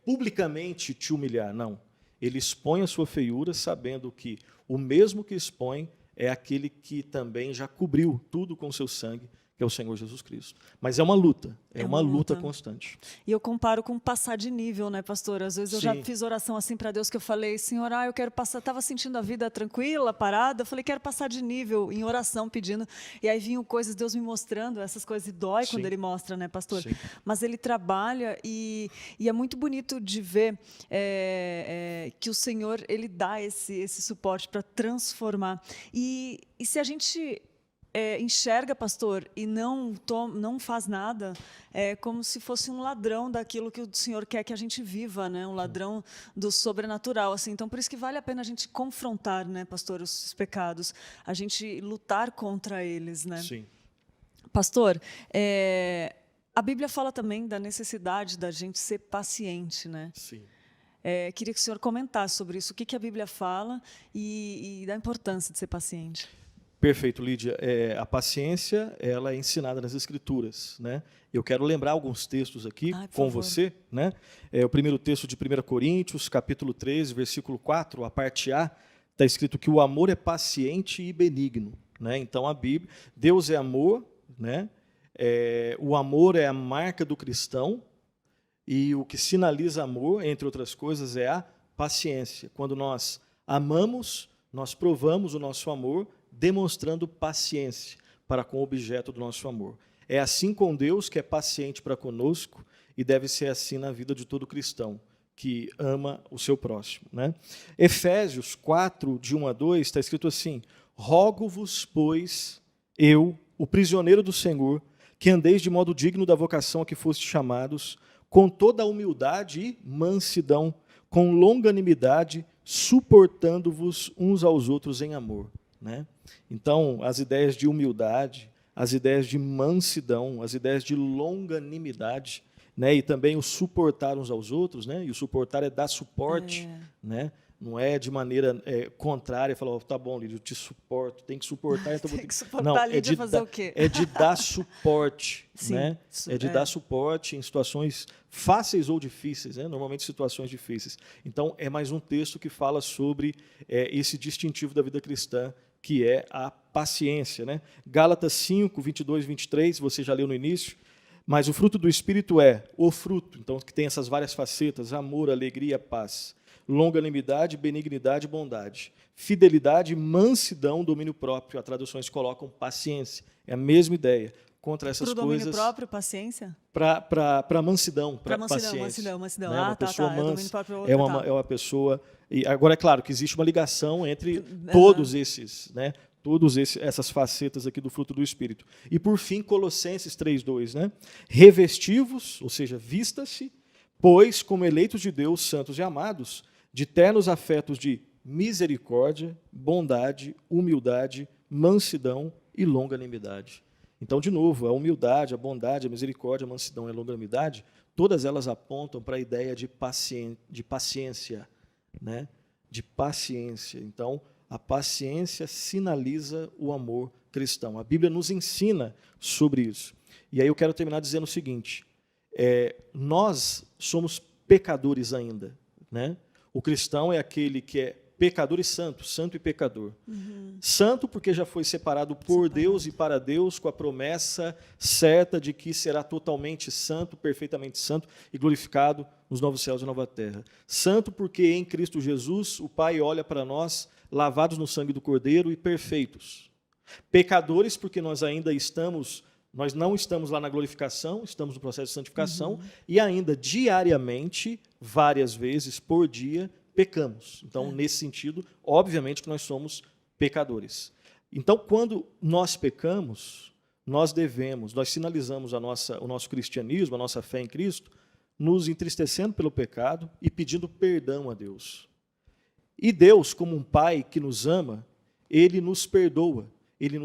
publicamente te humilhar, não. Ele expõe a sua feiura sabendo que o mesmo que expõe é aquele que também já cobriu tudo com o seu sangue, que é o Senhor Jesus Cristo. Mas é uma luta, é uma luta constante. E eu comparo com passar de nível, né, pastor? Às vezes eu já fiz oração assim para Deus que eu falei, Senhor, eu quero passar, estava sentindo a vida tranquila, parada, eu falei, quero passar de nível em oração, pedindo, e aí vinham coisas, Deus me mostrando essas coisas, e dói quando Ele mostra, né, pastor? Sim. Mas Ele trabalha e é muito bonito de ver que o Senhor, Ele dá esse suporte para transformar. E se a gente enxerga, pastor, e não faz nada, é como se fosse um ladrão daquilo que o Senhor quer que a gente viva, né? Um ladrão do sobrenatural, assim. Então, por isso que vale a pena a gente confrontar, né, pastor, os pecados, a gente lutar contra eles, né? Sim. Pastor, a Bíblia fala também da necessidade da gente ser paciente, né? Sim. Queria que o senhor comentasse sobre isso, o que a Bíblia fala e da importância de ser paciente. Perfeito, Lídia. A paciência, ela é ensinada nas Escrituras, né? Eu quero lembrar alguns textos aqui com você, né? O primeiro texto de 1 Coríntios, capítulo 13, versículo 4, a parte A, está escrito que o amor é paciente e benigno, né? Então, a Bíblia, Deus é amor, né? O amor é a marca do cristão e o que sinaliza amor, entre outras coisas, é a paciência. Quando nós amamos, nós provamos o nosso amor demonstrando paciência para com o objeto do nosso amor. É assim com Deus, que é paciente para conosco, e deve ser assim na vida de todo cristão que ama o seu próximo, né? Efésios 4, de 1 a 2, está escrito assim: rogo-vos, pois, eu, o prisioneiro do Senhor, que andeis de modo digno da vocação a que fostes chamados, com toda a humildade e mansidão, com longanimidade, suportando-vos uns aos outros em amor. Né? Então, as ideias de humildade, as ideias de mansidão, as ideias de longanimidade, né? E também o suportar uns aos outros, né? E o suportar é dar suporte, né? Não é de maneira contrária, falar, tá bom, Lídia, eu te suporto, tem que suportar, então vou ter que suportar. Não, a Lídia fazer o quê? É de dar suporte, Sim, né? É de dar suporte em situações fáceis ou difíceis, né? Normalmente situações difíceis. Então, é mais um texto que fala sobre esse distintivo da vida cristã, que é a paciência, né? Gálatas 5, 22 e 23, você já leu no início, mas o fruto do Espírito é o fruto, então, que tem essas várias facetas: amor, alegria, paz, longanimidade, benignidade, bondade, fidelidade, mansidão, domínio próprio. As traduções colocam paciência, é a mesma ideia. Contra essas coisas. Para o domínio próprio, paciência? Para mansidão, para paciência. Mansidão. Né? Uma pessoa mansa é uma pessoa. E agora, é claro que existe uma ligação entre todos esses, né? Essas facetas aqui do fruto do Espírito. E, por fim, Colossenses 3:2, né? Revestivos, ou seja, vista-se, pois, como eleitos de Deus, santos e amados, de ternos afetos de misericórdia, bondade, humildade, mansidão e longanimidade. Então, de novo, a humildade, a bondade, a misericórdia, a mansidão e a longanimidade, todas elas apontam para a ideia de paciência, né? De paciência. Então, a paciência sinaliza o amor cristão. A Bíblia nos ensina sobre isso. E aí eu quero terminar dizendo o seguinte: nós somos pecadores ainda, né? O cristão é aquele que é pecador e santo, santo e pecador. Santo porque já foi separado por Deus e para Deus, com a promessa certa de que será totalmente santo, perfeitamente santo e glorificado nos novos céus e nova terra. Santo porque em Cristo Jesus o Pai olha para nós lavados no sangue do Cordeiro e perfeitos. Pecadores porque nós não estamos lá na glorificação, estamos no processo de santificação e ainda diariamente, várias vezes por dia, pecamos. Então, nesse sentido, obviamente que nós somos pecadores. Então, quando nós pecamos, nós sinalizamos o nosso cristianismo, a nossa fé em Cristo, nos entristecendo pelo pecado e pedindo perdão a Deus. E Deus, como um Pai que nos ama, Ele nos perdoa. Ele,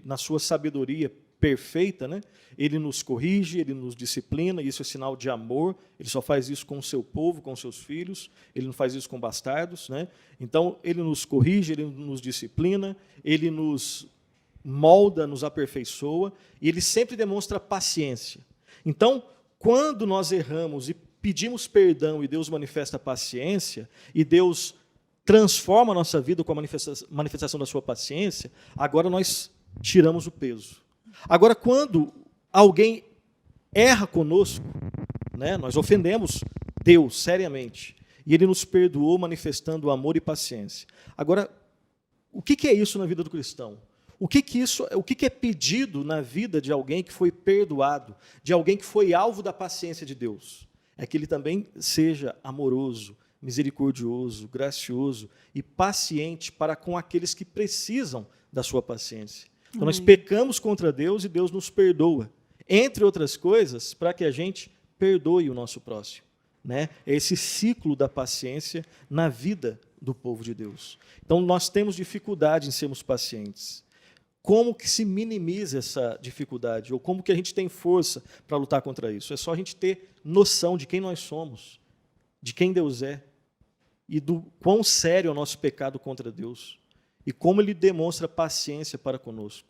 na sua sabedoria perfeita, né? Ele nos corrige, Ele nos disciplina, e isso é sinal de amor. Ele só faz isso com o seu povo, com os seus filhos, Ele não faz isso com bastardos, né? Então, Ele nos corrige, Ele nos disciplina, Ele nos molda, nos aperfeiçoa, e Ele sempre demonstra paciência. Então, quando nós erramos e pedimos perdão e Deus manifesta paciência, e Deus transforma a nossa vida com a manifestação da sua paciência, agora nós tiramos o peso. Agora, quando alguém erra conosco, né, nós ofendemos Deus seriamente, e Ele nos perdoou manifestando amor e paciência. Agora, o que é isso na vida do cristão? O que é pedido na vida de alguém que foi perdoado, de alguém que foi alvo da paciência de Deus? É que ele também seja amoroso, misericordioso, gracioso e paciente para com aqueles que precisam da sua paciência. Então, nós pecamos contra Deus e Deus nos perdoa, entre outras coisas, para que a gente perdoe o nosso próximo, né? É esse ciclo da paciência na vida do povo de Deus. Então, nós temos dificuldade em sermos pacientes. Como que se minimiza essa dificuldade? Ou como que a gente tem força para lutar contra isso? É só a gente ter noção de quem nós somos, de quem Deus é, e do quão sério é o nosso pecado contra Deus, e como Ele demonstra paciência para conosco.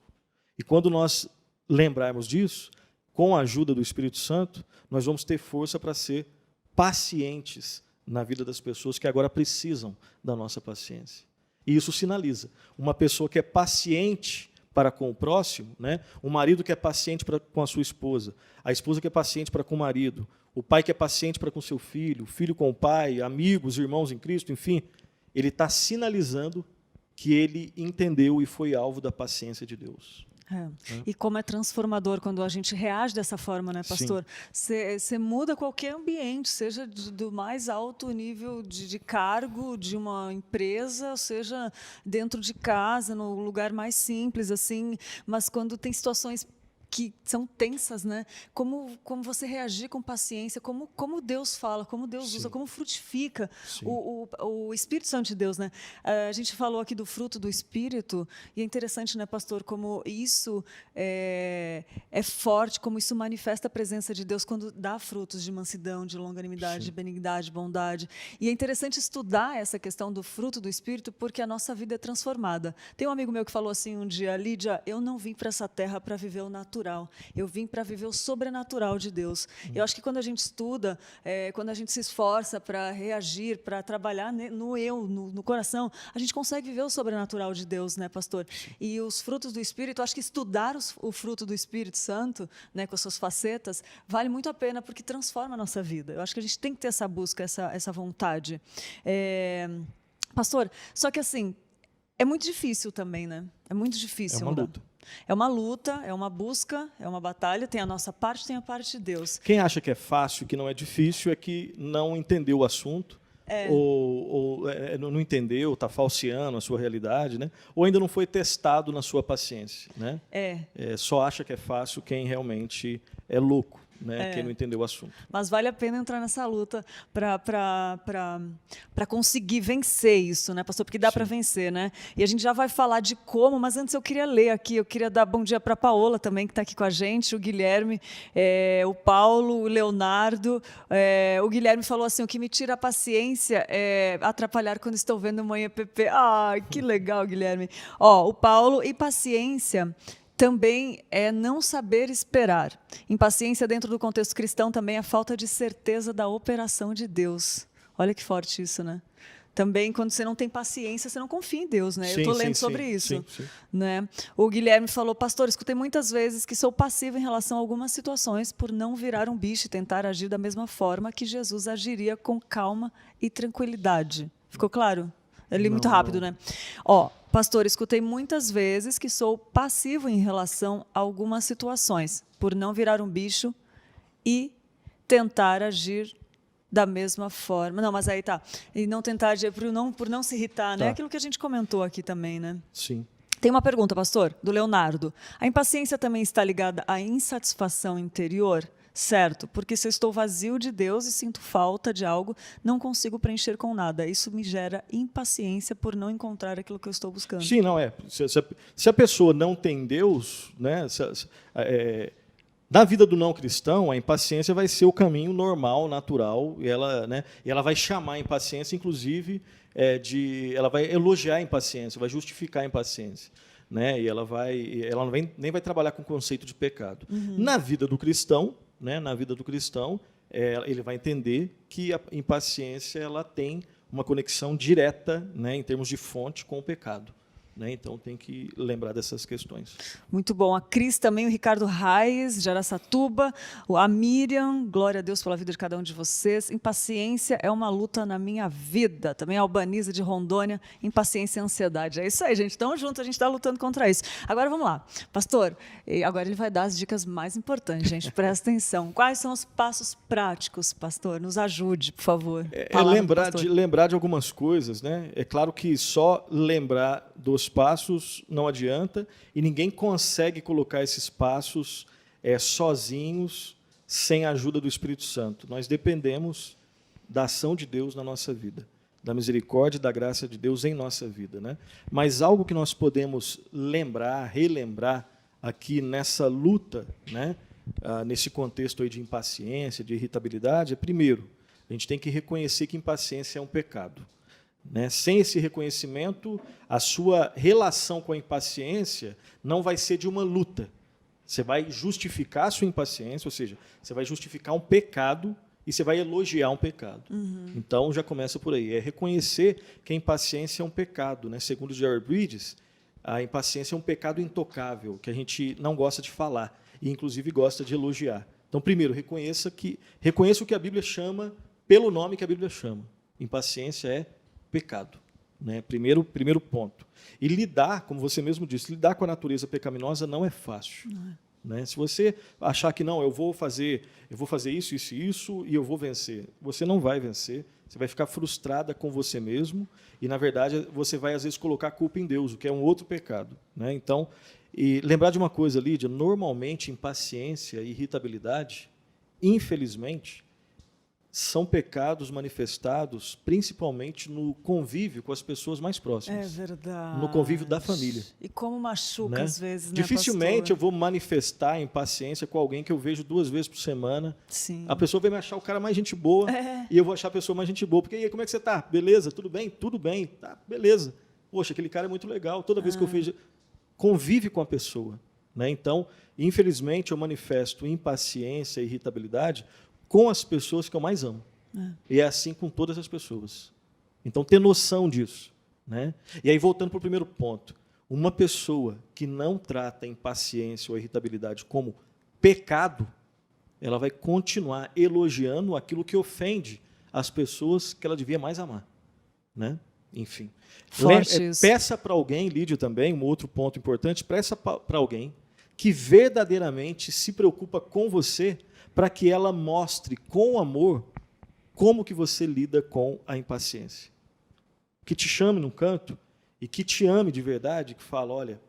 E quando nós lembrarmos disso, com a ajuda do Espírito Santo, nós vamos ter força para ser pacientes na vida das pessoas que agora precisam da nossa paciência. E isso sinaliza uma pessoa que é paciente para com o próximo, né? Um marido que é paciente com a sua esposa, a esposa que é paciente para com o marido, o pai que é paciente para com seu filho, o filho com o pai, amigos, irmãos em Cristo, enfim, ele está sinalizando que ele entendeu e foi alvo da paciência de Deus. E como é transformador quando a gente reage dessa forma, né, pastor? Você muda qualquer ambiente, seja do mais alto nível de cargo de uma empresa, seja dentro de casa, no lugar mais simples, assim, mas quando tem situações que são tensas, né? Como você reagir com paciência, como Deus fala, como Deus usa, como frutifica o Espírito Santo de Deus, né? A gente falou aqui do fruto do Espírito, e é interessante, né, pastor, como isso é forte, como isso manifesta a presença de Deus quando dá frutos de mansidão, de longanimidade, de benignidade, bondade. E é interessante estudar essa questão do fruto do Espírito, porque a nossa vida é transformada. Tem um amigo meu que falou assim um dia: Lídia, eu não vim para essa terra para viver o natural. Eu vim para viver o sobrenatural de Deus. Eu acho que quando a gente estuda, quando a gente se esforça para reagir, para trabalhar no eu, no coração, a gente consegue viver o sobrenatural de Deus, né, pastor? E os frutos do Espírito, eu acho que estudar o fruto do Espírito Santo, né, com as suas facetas, vale muito a pena, porque transforma a nossa vida. Eu acho que a gente tem que ter essa busca, essa vontade. Pastor, só que assim, é muito difícil também, né? É muito difícil. É uma luta. É uma luta, é uma busca, é uma batalha, tem a nossa parte, tem a parte de Deus. Quem acha que é fácil, que não é difícil, é que não entendeu o assunto, ou não entendeu, está falseando a sua realidade, né? Ou ainda não foi testado na sua paciência, né? Só acha que é fácil quem realmente é louco, né? Quem não entendeu o assunto. Mas vale a pena entrar nessa luta para conseguir vencer isso, né, pastor? Porque dá para vencer, né? E a gente já vai falar de como, mas antes eu queria ler aqui, eu queria dar bom dia para a Paola também, que está aqui com a gente, o Guilherme, o Paulo, o Leonardo. O Guilherme falou assim: o que me tira a paciência é atrapalhar quando estou vendo Manhã PP. Ai, que legal, Guilherme. O Paulo, e paciência também é não saber esperar. Impaciência dentro do contexto cristão também é a falta de certeza da operação de Deus. Olha que forte isso, né? Também, quando você não tem paciência, você não confia em Deus, né? Eu Sim, estou sim, lendo sim, sobre isso. sim. Né? O Guilherme falou, pastor, escutei muitas vezes que sou passivo em relação a algumas situações por não virar um bicho e tentar agir da mesma forma que Jesus agiria com calma e tranquilidade. Ficou claro? Eu li muito rápido, né? Ó, pastor, escutei muitas vezes que sou passivo em relação a algumas situações por não virar um bicho e tentar agir da mesma forma. Não, mas aí tá. E não tentar agir por não se irritar, né? Tá. Aquilo que a gente comentou aqui também, né? Sim. Tem uma pergunta, pastor, do Leonardo. A impaciência também está ligada à insatisfação interior? Certo, porque se eu estou vazio de Deus e sinto falta de algo, não consigo preencher com nada. Isso me gera impaciência por não encontrar aquilo que eu estou buscando. Sim, não é. Se a pessoa não tem Deus, né, na vida do não cristão, a impaciência vai ser o caminho normal, natural, e ela vai chamar a impaciência, inclusive, ela vai elogiar a impaciência, vai justificar a impaciência. Né, e ela nem vai trabalhar com o conceito de pecado. Na vida do cristão, ele vai entender que a impaciência ela tem uma conexão direta, né, em termos de fonte com o pecado. Né? Então tem que lembrar dessas questões. Muito bom. A Cris também, o Ricardo Reis, de Araçatuba, a Miriam, glória a Deus pela vida de cada um de vocês. Impaciência é uma luta na minha vida. Também a Albaniza de Rondônia, impaciência e ansiedade. É isso aí, gente. Estamos juntos, a gente está lutando contra isso. Agora vamos lá. Pastor, agora ele vai dar as dicas mais importantes, gente. Presta atenção. Quais são os passos práticos, pastor? Nos ajude, por favor. Lembrar de algumas coisas, né? É claro que só lembrar dos passos não adianta e ninguém consegue colocar esses passos sozinhos, sem a ajuda do Espírito Santo. Nós dependemos da ação de Deus na nossa vida, da misericórdia e da graça de Deus em nossa vida. Né? Mas algo que nós podemos relembrar aqui nessa luta, né? Nesse contexto aí de impaciência, de irritabilidade, primeiro, a gente tem que reconhecer que impaciência é um pecado. Né? Sem esse reconhecimento, a sua relação com a impaciência não vai ser de uma luta. Você vai justificar a sua impaciência, ou seja, você vai justificar um pecado e você vai elogiar um pecado. Então, já começa por aí. É reconhecer que a impaciência é um pecado. Né? Segundo Jerry Bridges, a impaciência é um pecado intocável, que a gente não gosta de falar e, inclusive, gosta de elogiar. Então, primeiro, reconheça o que a Bíblia chama pelo nome que a Bíblia chama. Impaciência é pecado, né? Primeiro ponto. E lidar, como você mesmo disse, lidar com a natureza pecaminosa não é fácil. Né? Se você achar que não, eu vou fazer isso e eu vou vencer, você não vai vencer. Você vai ficar frustrada com você mesmo e, na verdade, você vai às vezes colocar a culpa em Deus, o que é um outro pecado. Né? Então, e lembrar de uma coisa, Lídia, normalmente impaciência e irritabilidade, infelizmente, são pecados manifestados principalmente no convívio com as pessoas mais próximas. É verdade. No convívio da família. E como machuca, né? Às vezes, né, dificilmente pastor? Eu vou manifestar impaciência com alguém que eu vejo 2 vezes por semana. Sim. A pessoa vai me achar o cara mais gente boa e eu vou achar a pessoa mais gente boa. Porque, e aí, como é que você está? Beleza? Tudo bem? Tudo bem. Tá, beleza. Poxa, aquele cara é muito legal. Toda vez que eu vejo... Convive com a pessoa. Né? Então, infelizmente, eu manifesto impaciência e irritabilidade com as pessoas que eu mais amo. E é assim com todas as pessoas. Então, ter noção disso. Né? E aí, voltando para o primeiro ponto, uma pessoa que não trata a impaciência ou a irritabilidade como pecado, ela vai continuar elogiando aquilo que ofende as pessoas que ela devia mais amar. Né? Enfim. Peça para alguém, Lídia também, um outro ponto importante, peça para alguém que verdadeiramente se preocupa com você, para que ela mostre com amor como que você lida com a impaciência. Que te chame num canto e que te ame de verdade, que fala, olha,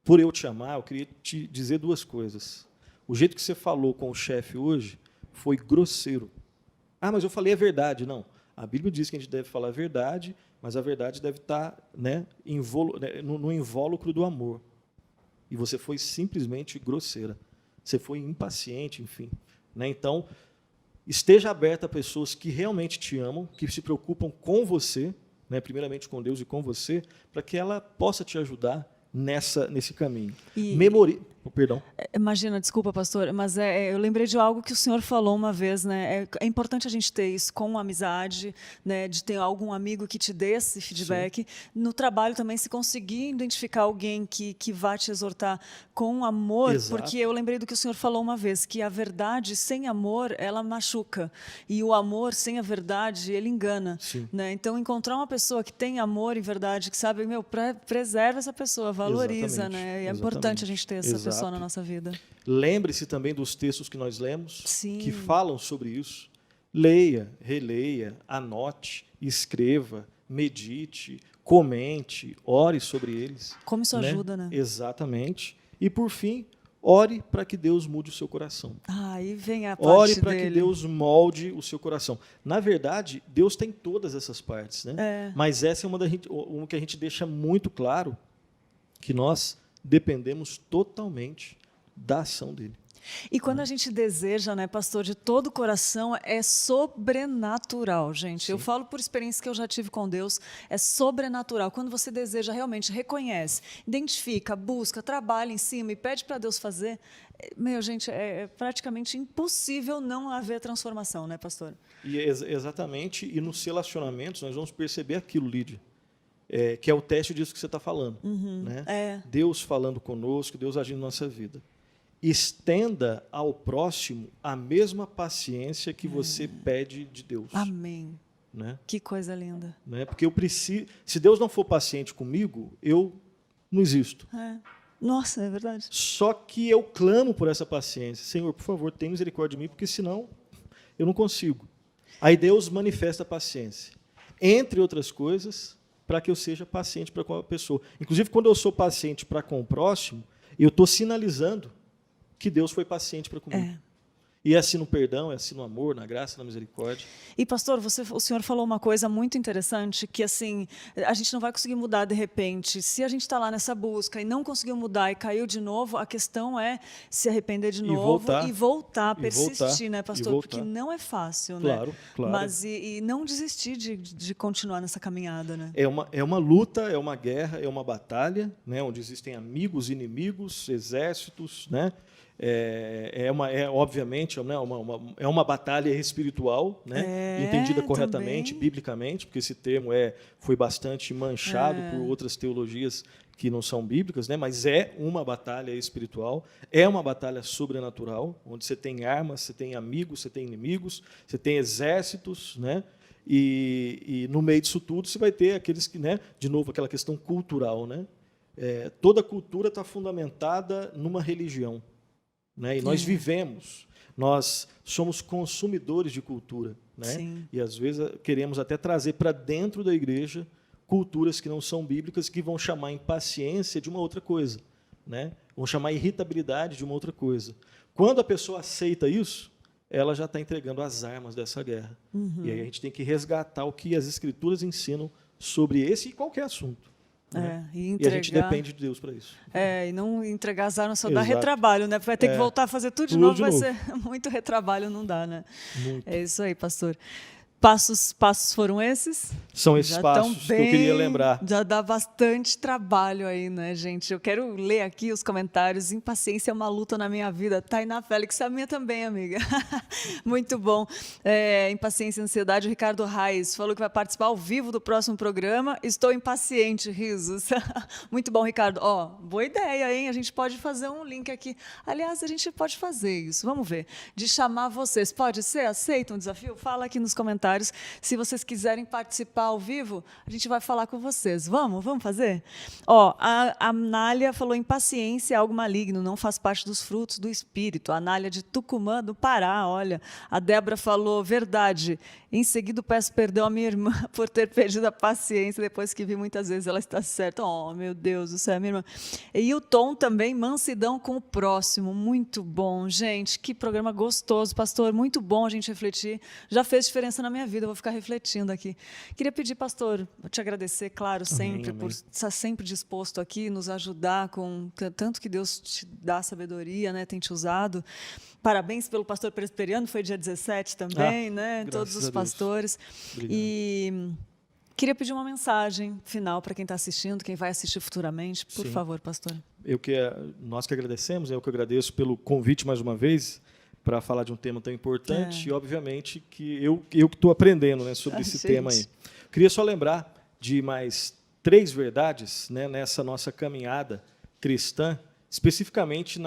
por eu te amar, eu queria te dizer 2 coisas. O jeito que você falou com o chefe hoje foi grosseiro. Ah, mas eu falei a verdade. Não, a Bíblia diz que a gente deve falar a verdade, mas a verdade deve estar, né, no invólucro do amor. E você foi simplesmente grosseira. Você foi impaciente, enfim. Né? Então, esteja aberta a pessoas que realmente te amam, que se preocupam com você, né? Primeiramente com Deus e com você, para que ela possa te ajudar nesse caminho. Perdão. Imagina, desculpa, pastor, mas eu lembrei de algo que o senhor falou uma vez, né? É importante a gente ter isso com amizade, né? De ter algum amigo que te dê esse feedback. Sim. No trabalho também, se conseguir identificar alguém que vá te exortar com amor, Exato. Porque eu lembrei do que o senhor falou uma vez, que a verdade sem amor, ela machuca. E o amor sem a verdade, ele engana. Né? Então, encontrar uma pessoa que tem amor e verdade, que sabe, preserva essa pessoa, valoriza, né? E é importante a gente ter essa pessoa na nossa vida. Lembre-se também dos textos que nós lemos, Sim. que falam sobre isso. Leia, releia, anote, escreva, medite, comente, ore sobre eles. Como isso ajuda, né? Exatamente. E, por fim, ore para que Deus mude o seu coração. Aí vem a parte Ore para que Deus molde o seu coração. Na verdade, Deus tem todas essas partes, né? Mas essa é uma que a gente deixa muito claro, que nós dependemos totalmente da ação dele. E quando a gente deseja, né, pastor, de todo o coração, é sobrenatural, gente. Sim. Eu falo por experiência que eu já tive com Deus, é sobrenatural. Quando você deseja, realmente reconhece, identifica, busca, trabalha em cima e pede para Deus fazer, gente, é praticamente impossível não haver transformação, né, pastor? E exatamente, e nos relacionamentos nós vamos perceber aquilo, Lídia. Que é o teste disso que você está falando. Né? Deus falando conosco, Deus agindo na nossa vida. Estenda ao próximo a mesma paciência que você pede de Deus. Amém. Né? Que coisa linda. Né? Porque eu preciso. Se Deus não for paciente comigo, eu não existo. Nossa, é verdade. Só que eu clamo por essa paciência. Senhor, por favor, tenha misericórdia de mim, porque senão eu não consigo. Aí Deus manifesta a paciência. Entre outras coisas, para que eu seja paciente para com a pessoa. Inclusive, quando eu sou paciente para com o próximo, eu estou sinalizando que Deus foi paciente para comigo. E é assim no perdão, é assim no amor, na graça, na misericórdia. E, pastor, o senhor falou uma coisa muito interessante, que assim, a gente não vai conseguir mudar de repente. Se a gente está lá nessa busca e não conseguiu mudar e caiu de novo, a questão é se arrepender de novo e voltar, persistir, né, pastor? Porque não é fácil, claro, né? Claro. Mas e não desistir de continuar nessa caminhada, né? É uma luta, é uma guerra, é uma batalha, né, onde existem amigos, inimigos, exércitos, né? Obviamente, né, é uma batalha espiritual, né, entendida corretamente, também. Biblicamente, porque esse termo foi bastante manchado por outras teologias que não são bíblicas, né, mas é uma batalha espiritual, é uma batalha sobrenatural, onde você tem armas, você tem amigos, você tem inimigos, você tem exércitos, né, e no meio disso tudo você vai ter aqueles que, né, de novo, aquela questão cultural, né, toda cultura está fundamentada numa religião. Né? E nós vivemos, nós somos consumidores de cultura. Né? Sim. E, às vezes, queremos até trazer para dentro da igreja culturas que não são bíblicas, que vão chamar impaciência de uma outra coisa. Né? Vão chamar irritabilidade de uma outra coisa. Quando a pessoa aceita isso, ela já está entregando as armas dessa guerra. E aí a gente tem que resgatar o que as Escrituras ensinam sobre esse e qualquer assunto. Né? E a gente depende de Deus para isso. E não entregar as armas só dá retrabalho, né? Vai ter que voltar a fazer tudo de novo, vai ser muito retrabalho, não dá, né? Muito. É isso aí, pastor. Passos foram esses? São esses passos que eu queria lembrar. Já dá bastante trabalho aí, né, gente? Eu quero ler aqui os comentários. Impaciência é uma luta na minha vida. Tainá Félix, a minha também, amiga. Muito bom. Impaciência e ansiedade. O Ricardo Reis falou que vai participar ao vivo do próximo programa. Estou impaciente, risos. Muito bom, Ricardo. Boa ideia, hein? A gente pode fazer um link aqui. Aliás, a gente pode fazer isso. Vamos ver. De chamar vocês. Pode ser? Aceita um desafio? Fala aqui nos comentários. Se vocês quiserem participar ao vivo, a gente vai falar com vocês. Vamos fazer? A Nália falou: impaciência é algo maligno, não faz parte dos frutos do Espírito. A Nália de Tucumã, do Pará, olha. A Débora falou: verdade. Em seguida, peço perdão à minha irmã por ter perdido a paciência depois que vi muitas vezes ela está certa. Meu Deus do céu, minha irmã. E o Tom também, mansidão com o próximo. Muito bom, gente. Que programa gostoso, pastor. Muito bom a gente refletir. Já fez diferença na minha vida, eu vou ficar refletindo aqui. Queria pedir, pastor, te agradecer, claro, sempre, por estar sempre disposto aqui, nos ajudar com tanto que Deus te dá sabedoria, né, tem te usado. Parabéns pelo pastor presbiteriano, foi dia 17 também, né? Todos os pastores. Obrigado. E Queria pedir uma mensagem final para quem está assistindo, quem vai assistir futuramente. Por Sim. favor, pastor. Nós que agradecemos, eu que agradeço pelo convite mais uma vez para falar de um tema tão importante e, obviamente, que eu que estou aprendendo, né, sobre esse tema aí. Queria só lembrar de mais 3 verdades, né, nessa nossa caminhada cristã, especificamente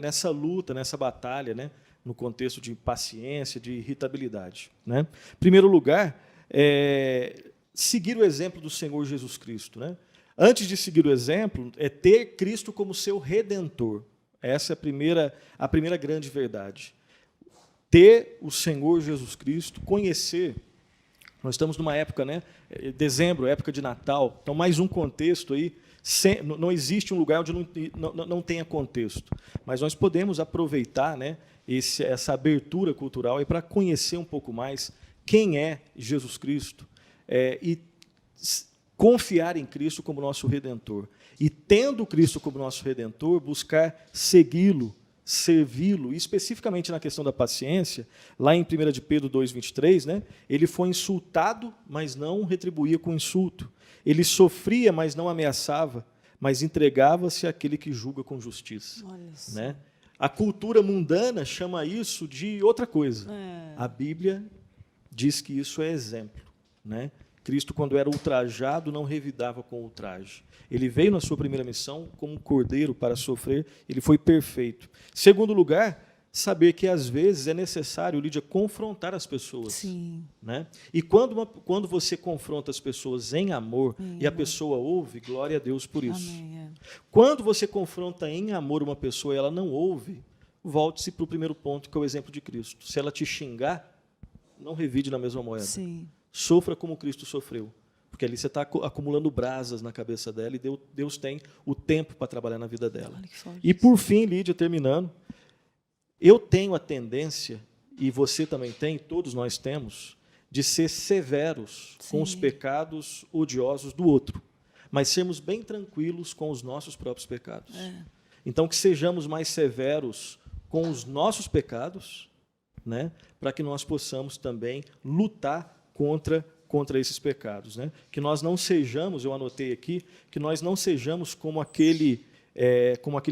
nessa luta, nessa batalha, né, no contexto de paciência, de irritabilidade. Né? Em primeiro lugar, seguir o exemplo do Senhor Jesus Cristo. Né? Antes de seguir o exemplo, é ter Cristo como seu Redentor. Essa é a primeira grande verdade. Ter o Senhor Jesus Cristo, conhecer. Nós estamos numa época, né? Dezembro, época de Natal, então mais um contexto aí. Não existe um lugar onde não tenha contexto, mas nós podemos aproveitar, né, essa abertura cultural para conhecer um pouco mais quem é Jesus Cristo e confiar em Cristo como nosso Redentor. E, tendo Cristo como nosso Redentor, buscar segui-lo, servi-lo, e especificamente na questão da paciência, lá em 1 de Pedro 2,23, né, ele foi insultado, mas não retribuía com insulto. Ele sofria, mas não ameaçava, mas entregava-se àquele que julga com justiça. Né? A cultura mundana chama isso de outra coisa. A Bíblia diz que isso é exemplo. Né? Cristo, quando era ultrajado, não revidava com ultraje. Ele veio na sua primeira missão como um cordeiro para sofrer, ele foi perfeito. Segundo lugar, saber que às vezes é necessário, Lídia, confrontar as pessoas. Sim. Né? E quando você confronta as pessoas em amor e a pessoa ouve, glória a Deus por isso. Amém. Quando você confronta em amor uma pessoa e ela não ouve, volte-se para o primeiro ponto, que é o exemplo de Cristo. Se ela te xingar, não revide na mesma moeda. Sim. Sofra como Cristo sofreu. Porque ali você está acumulando brasas na cabeça dela e Deus tem o tempo para trabalhar na vida dela. E por fim, Lídia, terminando, eu tenho a tendência, e você também tem, todos nós temos, de ser severos com os pecados odiosos do outro, mas sermos bem tranquilos com os nossos próprios pecados. Então, que sejamos mais severos com os nossos pecados, né, para que nós possamos também lutar contra esses pecados. Né? Que nós não sejamos, eu anotei aqui, que nós não sejamos como aquele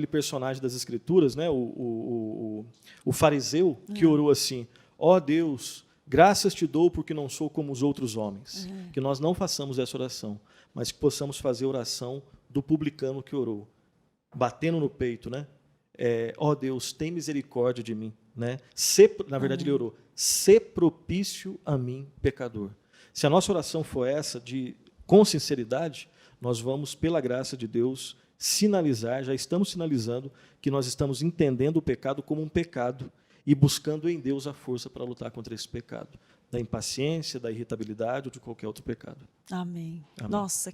personagem das Escrituras, né? o fariseu, que orou assim: ó Deus, graças te dou porque não sou como os outros homens. Que nós não façamos essa oração, mas que possamos fazer a oração do publicano que orou, batendo no peito, né? Ó Deus, tem misericórdia de mim. Né? Na verdade, ele orou: sê propício a mim, pecador. Se a nossa oração for essa, com sinceridade, nós vamos, pela graça de Deus, sinalizar, já estamos sinalizando, que nós estamos entendendo o pecado como um pecado e buscando em Deus a força para lutar contra esse pecado, da impaciência, da irritabilidade ou de qualquer outro pecado. Amém. Amém. Nossa,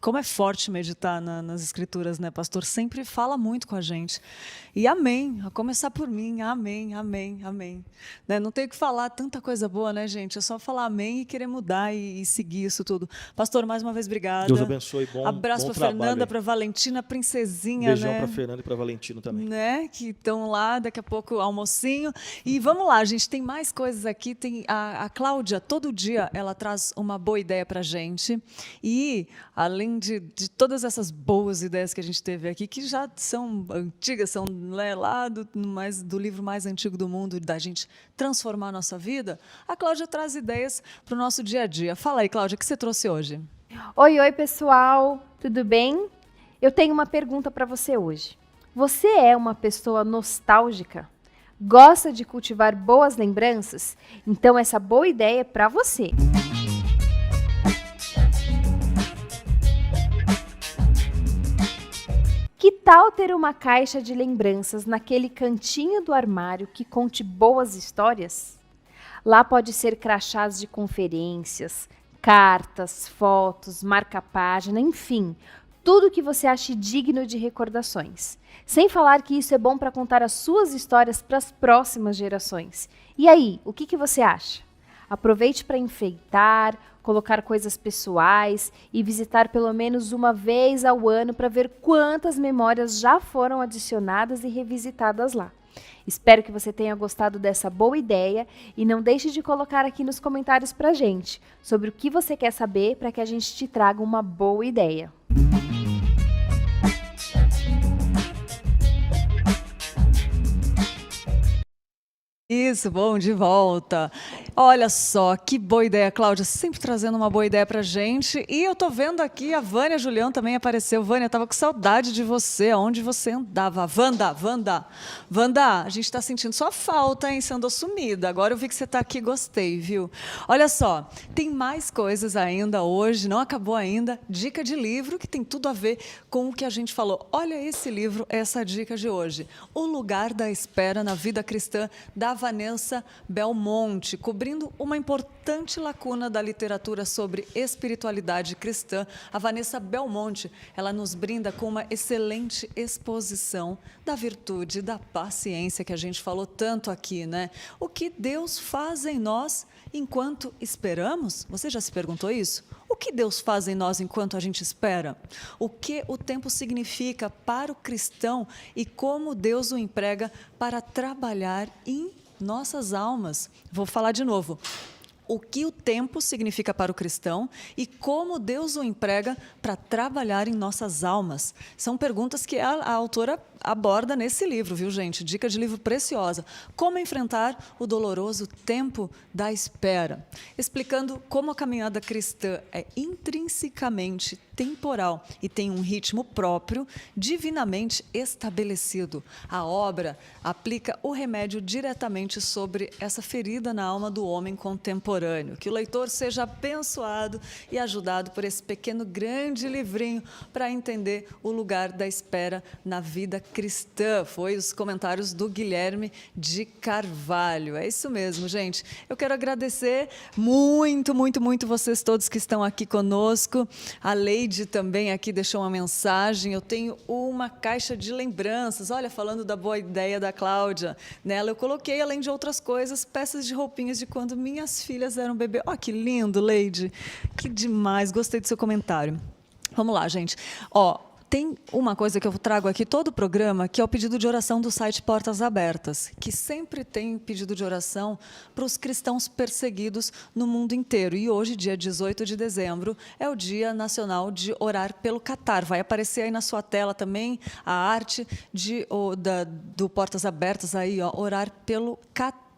como é forte meditar nas Escrituras, né, pastor? Sempre fala muito com a gente. E amém, a começar por mim, amém, amém, amém. Né? Não tenho que falar tanta coisa boa, né, gente? É só falar amém e querer mudar e seguir isso tudo. Pastor, mais uma vez, obrigada. Deus abençoe, bom abraço para Fernanda, para Valentina, princesinha, beijão, né? para Fernanda e para Valentino também. Né? Que estão lá, daqui a pouco, almocinho. E vamos lá, gente, tem mais coisas aqui. Tem a Cláudia, todo dia, ela traz uma boa ideia para a gente. E, além de todas essas boas ideias que a gente teve aqui, que já são antigas, são lá do livro mais antigo do mundo, da gente transformar a nossa vida, a Cláudia traz ideias para o nosso dia a dia. Fala aí, Cláudia, o que você trouxe hoje? Oi, pessoal, tudo bem? Eu tenho uma pergunta para você hoje. Você é uma pessoa nostálgica? Gosta de cultivar boas lembranças? Então essa boa ideia é para você. Que tal ter uma caixa de lembranças naquele cantinho do armário que conte boas histórias? Lá pode ser crachás de conferências, cartas, fotos, marca-página, enfim, tudo que você ache digno de recordações. Sem falar que isso é bom para contar as suas histórias para as próximas gerações. E aí, o que você acha? Aproveite para enfeitar, colocar coisas pessoais e visitar pelo menos uma vez ao ano para ver quantas memórias já foram adicionadas e revisitadas lá. Espero que você tenha gostado dessa boa ideia e não deixe de colocar aqui nos comentários pra gente sobre o que você quer saber para que a gente te traga uma boa ideia. Isso, bom, de volta. Olha só, que boa ideia, Cláudia, sempre trazendo uma boa ideia pra gente. E eu tô vendo aqui, a Vânia Julião também apareceu. Vânia, tava com saudade de você, aonde você andava. Wanda, a gente tá sentindo sua falta, hein? Você andou sumida. Agora eu vi que você tá aqui, gostei, viu? Olha só, tem mais coisas ainda hoje, não acabou ainda. Dica de livro que tem tudo a ver com o que a gente falou. Olha esse livro, essa dica de hoje. O Lugar da Espera na Vida Cristã, da Vanessa Belmonte, cobrindo uma importante lacuna da literatura sobre espiritualidade cristã. A Vanessa Belmonte, ela nos brinda com uma excelente exposição da virtude, da paciência que a gente falou tanto aqui, né? O que Deus faz em nós enquanto esperamos? Você já se perguntou isso? O que Deus faz em nós enquanto a gente espera? O que o tempo significa para o cristão e como Deus o emprega para trabalhar em nossas almas? Vou falar de novo. O que o tempo significa para o cristão e como Deus o emprega para trabalhar em nossas almas? São perguntas que a autora aborda nesse livro, viu, gente? Dica de livro preciosa. Como enfrentar o doloroso tempo da espera. Explicando como a caminhada cristã é intrinsecamente temporal e tem um ritmo próprio, divinamente estabelecido. A obra aplica o remédio diretamente sobre essa ferida na alma do homem contemporâneo. Que o leitor seja abençoado e ajudado por esse pequeno, grande livrinho para entender o lugar da espera na vida cristã. Foi os comentários do Guilherme de Carvalho. É isso mesmo, gente. Eu quero agradecer muito vocês todos que estão aqui conosco. A Leide também aqui deixou uma mensagem. Eu tenho uma caixa de lembranças. Olha, falando da boa ideia da Cláudia. Nela eu coloquei, além de outras coisas, peças de roupinhas de quando minhas filhas eram bebê. Ó, que lindo, Leide. Que demais. Gostei do seu comentário. Vamos lá, gente. Ó, tem uma coisa que eu trago aqui todo o programa, que é o pedido de oração do site Portas Abertas, que sempre tem pedido de oração para os cristãos perseguidos no mundo inteiro. E hoje, dia 18 de dezembro, é o Dia Nacional de Orar pelo Catar. Vai aparecer aí na sua tela também a arte do Portas Abertas, aí, ó, orar pelo Catar.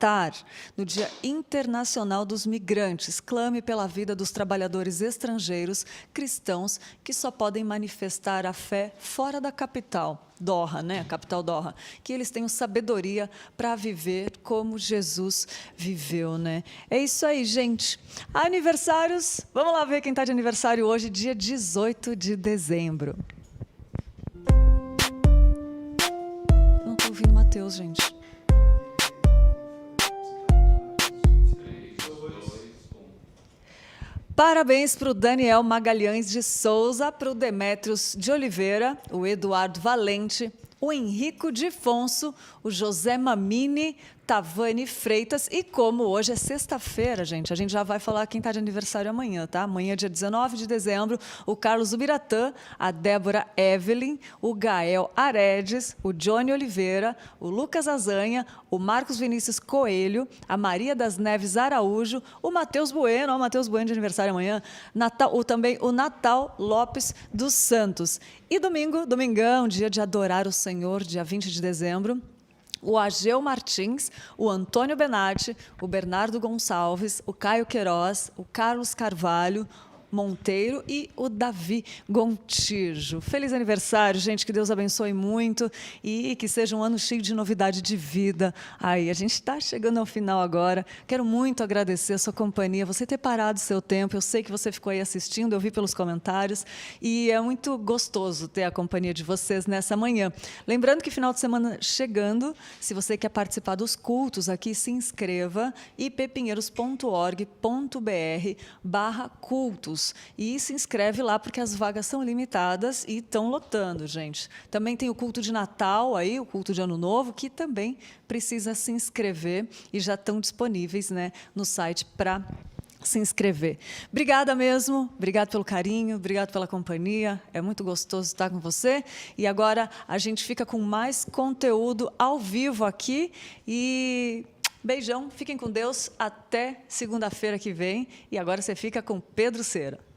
No Dia Internacional dos Migrantes, clame pela vida dos trabalhadores estrangeiros cristãos que só podem manifestar a fé fora da capital, Doha, né? A capital Doha, que eles tenham sabedoria para viver como Jesus viveu, né? É isso aí, gente. Aniversários, vamos lá ver quem está de aniversário hoje, dia 18 de dezembro. Não estou ouvindo Mateus, gente. Parabéns para o Daniel Magalhães de Souza, para o Demétrios de Oliveira, o Eduardo Valente, o Henrico Difonso, o José Mamini, Tavani Freitas. E como hoje é sexta-feira, gente, a gente já vai falar quem está de aniversário amanhã, tá? Amanhã, dia 19 de dezembro, o Carlos Ubiratã, a Débora Evelyn, o Gael Aredes, o Johnny Oliveira, o Lucas Azanha, o Marcos Vinícius Coelho, a Maria das Neves Araújo, o Matheus Bueno, o Matheus Bueno de aniversário amanhã, também o Natal Lopes dos Santos. E domingão, dia de adorar o Senhor, dia 20 de dezembro, o Ageu Martins, o Antônio Benatti, o Bernardo Gonçalves, o Caio Queiroz, o Carlos Carvalho Monteiro e o Davi Gontijo. Feliz aniversário, gente, que Deus abençoe muito e que seja um ano cheio de novidade de vida. Aí, a gente está chegando ao final agora. Quero muito agradecer a sua companhia, você ter parado o seu tempo. Eu sei que você ficou aí assistindo, eu vi pelos comentários e é muito gostoso ter a companhia de vocês nessa manhã. Lembrando que final de semana chegando, se você quer participar dos cultos aqui, se inscreva ippinheiros.org.br/cultos. E se inscreve lá, porque as vagas são limitadas e estão lotando, gente. Também tem o culto de Natal, aí, o culto de Ano Novo, que também precisa se inscrever e já estão disponíveis, né, no site para se inscrever. Obrigada mesmo, obrigado pelo carinho, obrigado pela companhia, é muito gostoso estar com você. E agora a gente fica com mais conteúdo ao vivo aqui e beijão, fiquem com Deus, até segunda-feira que vem. E agora você fica com Pedro Cera.